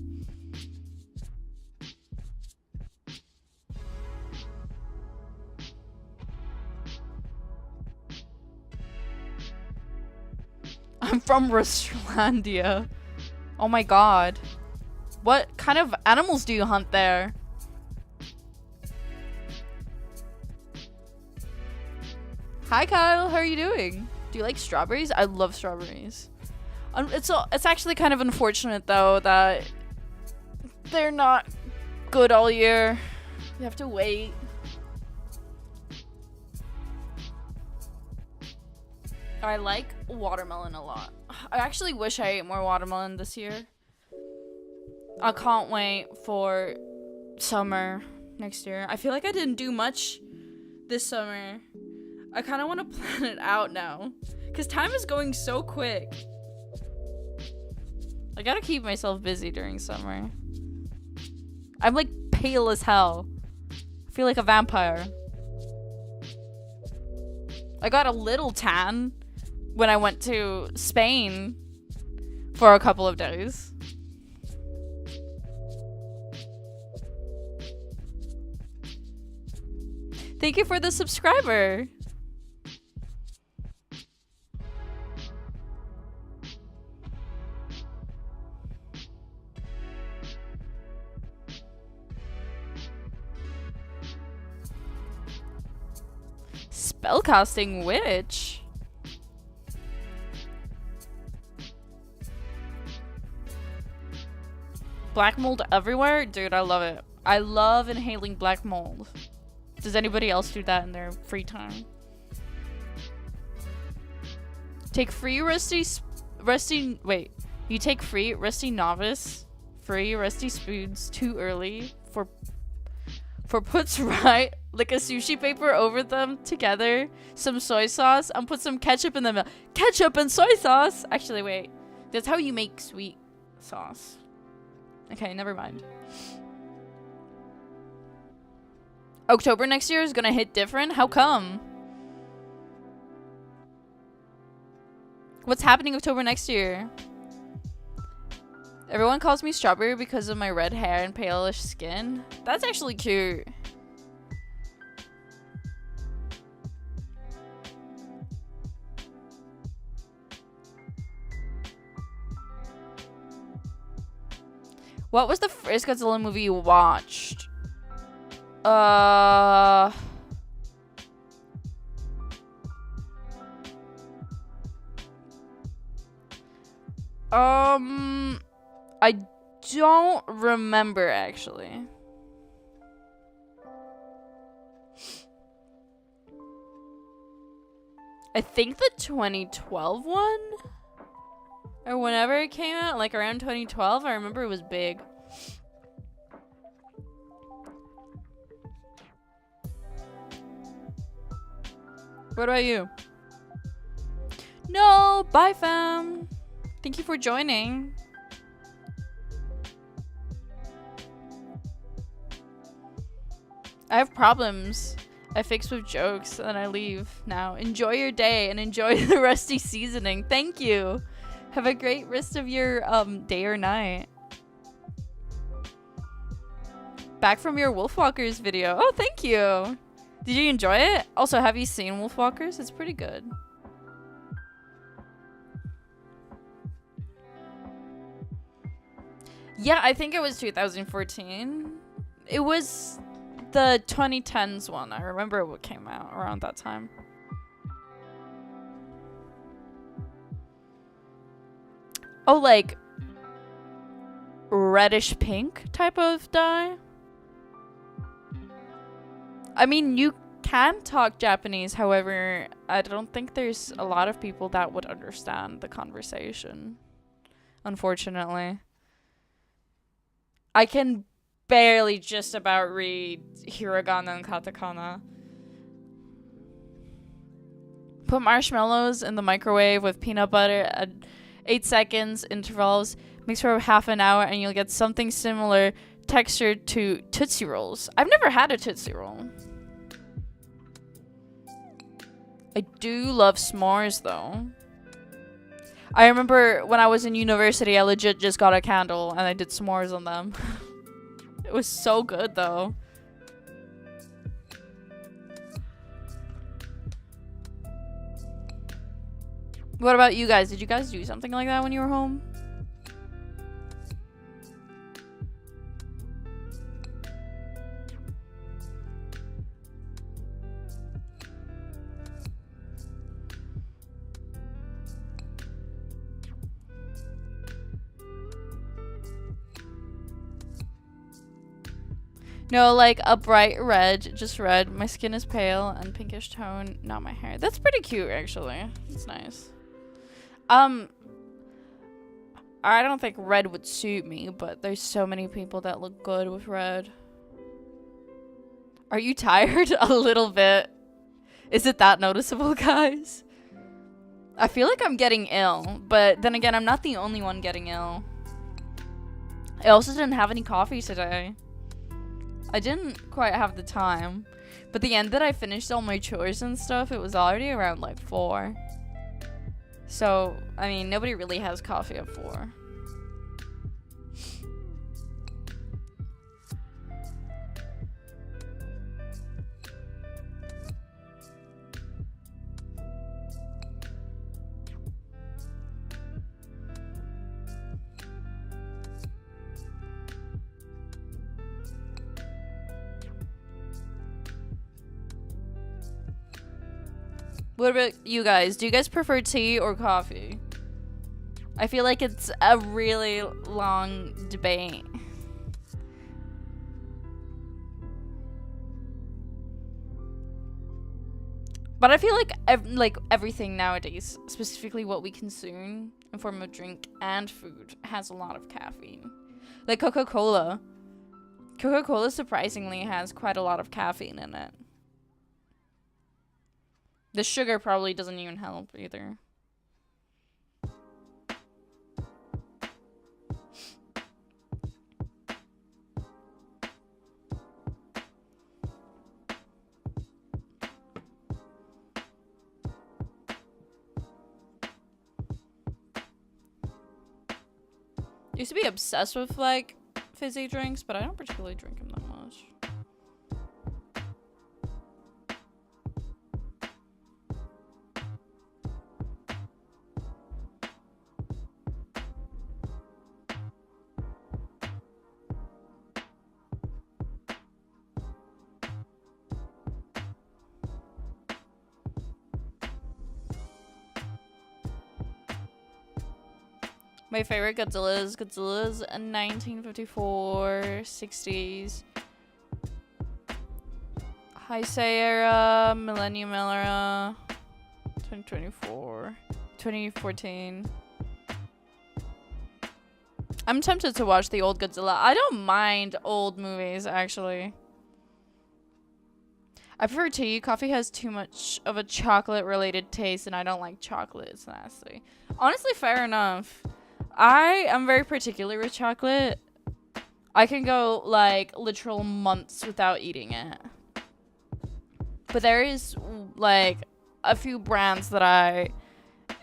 I'm from Rustralandia. Oh my god. What kind of animals do you hunt there? Hi Kyle, how are you doing? Do you like strawberries? I love strawberries. It's actually kind of unfortunate though that they're not good all year. You have to wait. I like watermelon a lot. I actually wish I ate more watermelon this year. I can't wait for summer next year. I feel like I didn't do much this summer. I kind of want to plan it out now, because time is going so quick. I gotta keep myself busy during summer. I'm like pale as hell. I feel like a vampire. I got a little tan when I went to Spain for a couple of days. Thank you for the subscriber. Spellcasting witch. Black mold everywhere? Dude, I love it. I love inhaling black mold. Does anybody else do that in their free time? Take free you take free rusty novice, free rusty spoons too early for puts right, like a sushi paper over them together, some soy sauce, and put some ketchup in the middle. Ketchup and soy sauce? Actually, wait. That's how you make sweet sauce. Okay, never mind. October next year is gonna hit different? How come? What's happening October next year? Everyone calls me strawberry because of my red hair and palish skin. That's actually cute. What was the first Godzilla movie you watched? I don't remember actually. I think the 2012 one, or whenever it came out, like around 2012, I remember it was big. What about you? No, bye fam. Thank you for joining. I have problems. I fix with jokes and I leave now. Enjoy your day and enjoy the rusty seasoning. Thank you. Have a great rest of your day or night. Back from your Wolfwalkers video. Oh, thank you. Did you enjoy it? Also, have you seen Wolfwalkers? It's pretty good. Yeah, I think it was 2014. It was the 2010s one. I remember what came out around that time. Oh, like reddish pink type of dye? I mean, you can talk Japanese, however, I don't think there's a lot of people that would understand the conversation, unfortunately. I can barely just about read hiragana and katakana. Put marshmallows in the microwave with peanut butter at 8 seconds intervals. Mix for half an hour and you'll get something similar texture to Tootsie Rolls. I've never had a Tootsie Roll. I do love s'mores though. I remember when I was in university, I legit just got a candle and I did s'mores on them. It was so good though. What about you guys? Did you guys do something like that when you were home? No, like a bright red, just red. My skin is pale and pinkish tone, not my hair. That's pretty cute, actually. It's nice. I don't think red would suit me, but there's so many people that look good with red. Are you tired? A little bit. Is it that noticeable, guys? I feel like I'm getting ill, but then again, I'm not the only one getting ill. I also didn't have any coffee today. I didn't quite have the time. But the end that I finished all my chores and stuff, it was already around like 4. So, I mean, nobody really has coffee at 4. What about you guys? Do you guys prefer tea or coffee? I feel like it's a really long debate. But I feel like everything nowadays, specifically what we consume in form of drink and food, has a lot of caffeine. Like Coca-Cola. Coca-Cola surprisingly has quite a lot of caffeine in it. The sugar probably doesn't even help either. Used to be obsessed with like fizzy drinks, but I don't particularly drink them that much. My favorite Godzilla's a 1954, 60s. Heisei era, Millennium era, 2024, 2014. I'm tempted to watch the old Godzilla. I don't mind old movies, actually. I prefer tea. Coffee has too much of a chocolate-related taste, and I don't like chocolate. It's nasty. Honestly, fair enough. I am very particular with chocolate. I can go like literal months without eating it. But there is like a few brands that I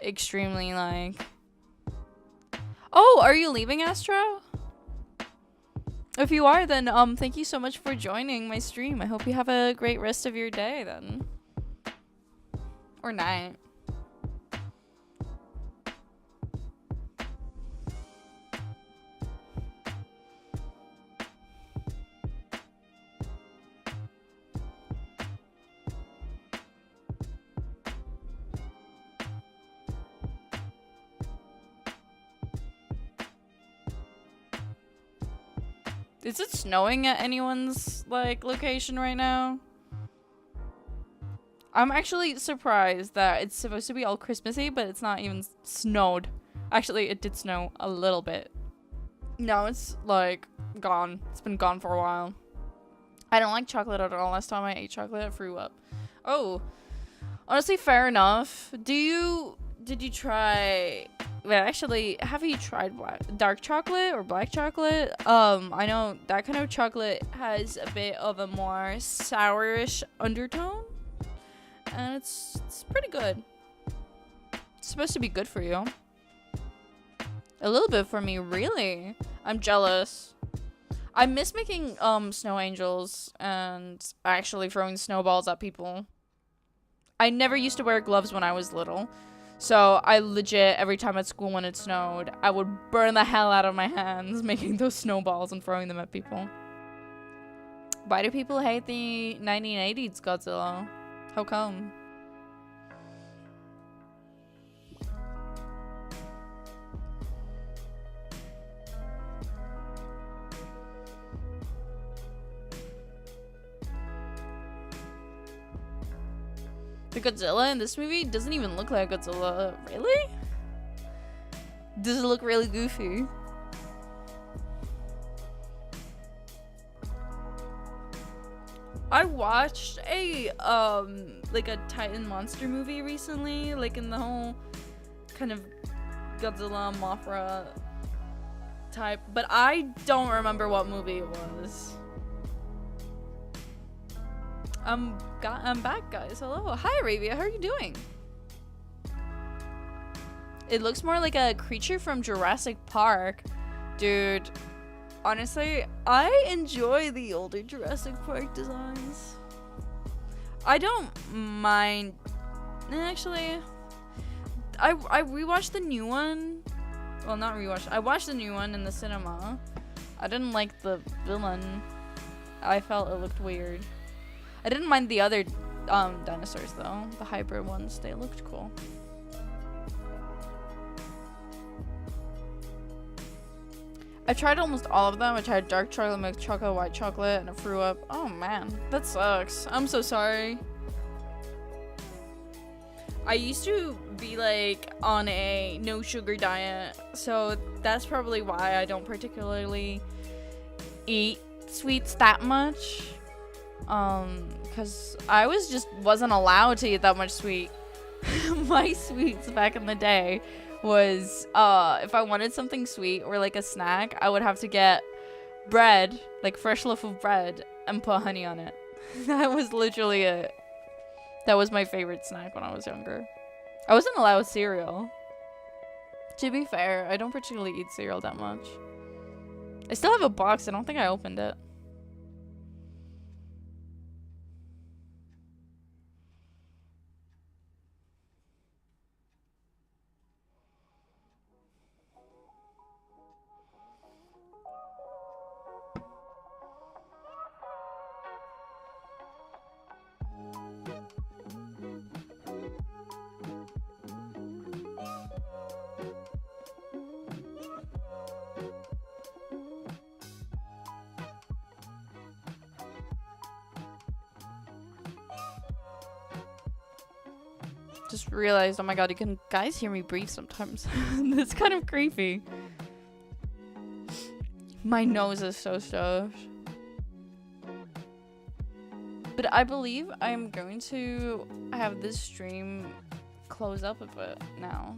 extremely like. Oh, are you leaving, Astro? If you are, then thank you so much for joining my stream. I hope you have a great rest of your day then. Or night. Is it snowing at anyone's, like, location right now? I'm actually surprised that it's supposed to be all Christmassy, but it's not even snowed. Actually, it did snow a little bit. No, it's, like, gone. It's been gone for a while. I don't like chocolate at all. Last time I ate chocolate, I threw up. Oh. Honestly, fair enough. Did you try... Wait, actually, have you tried dark chocolate or black chocolate? I know that kind of chocolate has a bit of a more sourish undertone. And it's pretty good. It's supposed to be good for you. A little bit for me, really. I'm jealous. I miss making snow angels and actually throwing snowballs at people. I never used to wear gloves when I was little. So I legit, every time at school when it snowed, I would burn the hell out of my hands making those snowballs and throwing them at people. Why do people hate the 1980s Godzilla? How come? The Godzilla in this movie doesn't even look like Godzilla. Really? Does it look really goofy? I watched a like a Titan monster movie recently, like in the whole kind of Godzilla Mothra type, but I don't remember what movie it was. I'm back, guys. Hello. Hi, Arabia. How are you doing? It looks more like a creature from Jurassic Park. Dude, honestly, I enjoy the older Jurassic Park designs. I don't mind. Actually, I rewatched the new one. Well, not rewatched. I watched the new one in the cinema. I didn't like the villain. I felt it looked weird. I didn't mind the other dinosaurs though. The hybrid ones, they looked cool. I tried almost all of them. I tried dark chocolate, milk chocolate, white chocolate, and I threw up. Oh man, that sucks. I'm so sorry. I used to be like on a no sugar diet, so that's probably why I don't particularly eat sweets that much. Cause I wasn't allowed to eat that much sweet. My sweets back in the day was, if I wanted something sweet or like a snack, I would have to get bread, like fresh loaf of bread, and put honey on it. That was literally it. That was my favorite snack when I was younger. I wasn't allowed cereal. To be fair, I don't particularly eat cereal that much. I still have a box. I don't think I opened it. Just realized, oh my god, you can guys hear me breathe sometimes. It's kind of creepy. My nose is so stuffed. But I believe I'm going to have this stream close up a bit now.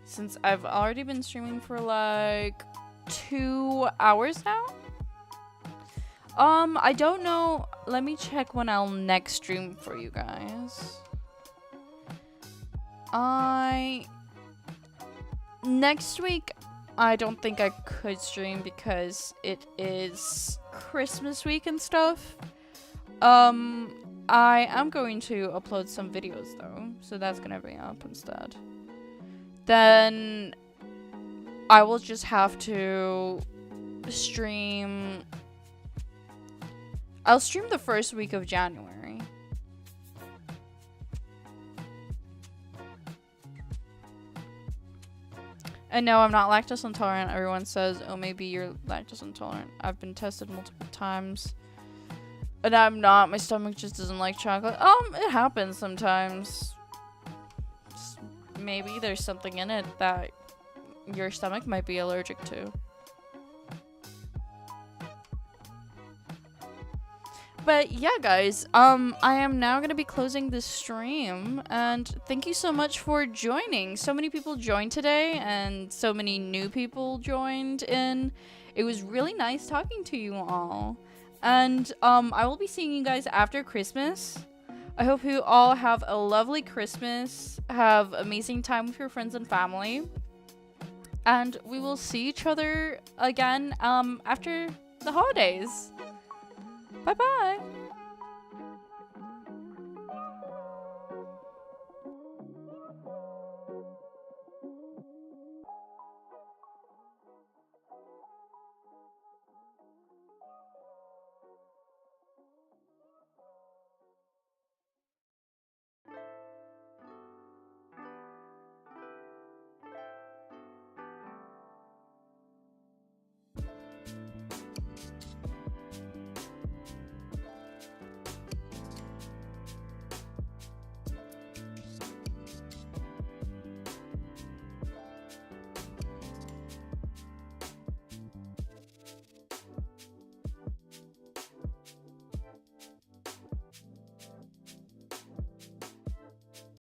Since I've already been streaming for like 2 hours now. I don't know. Let me check when I'll next stream for you guys. Next week, I don't think I could stream because it is Christmas week and stuff. I am going to upload some videos though, so that's gonna be up instead. Then I will just have to stream. I'll stream the first week of January. And no, I'm not lactose intolerant. Everyone says, oh, maybe you're lactose intolerant. I've been tested multiple times. And I'm not. My stomach just doesn't like chocolate. It happens sometimes. Maybe there's something in it that your stomach might be allergic to. But yeah, guys, I am now going to be closing this stream, and thank you so much for joining. So many people joined today, and so many new people joined in. It was really nice talking to you all. And I will be seeing you guys after Christmas. I hope you all have a lovely Christmas, have amazing time with your friends and family. And we will see each other again after the holidays. Bye-bye.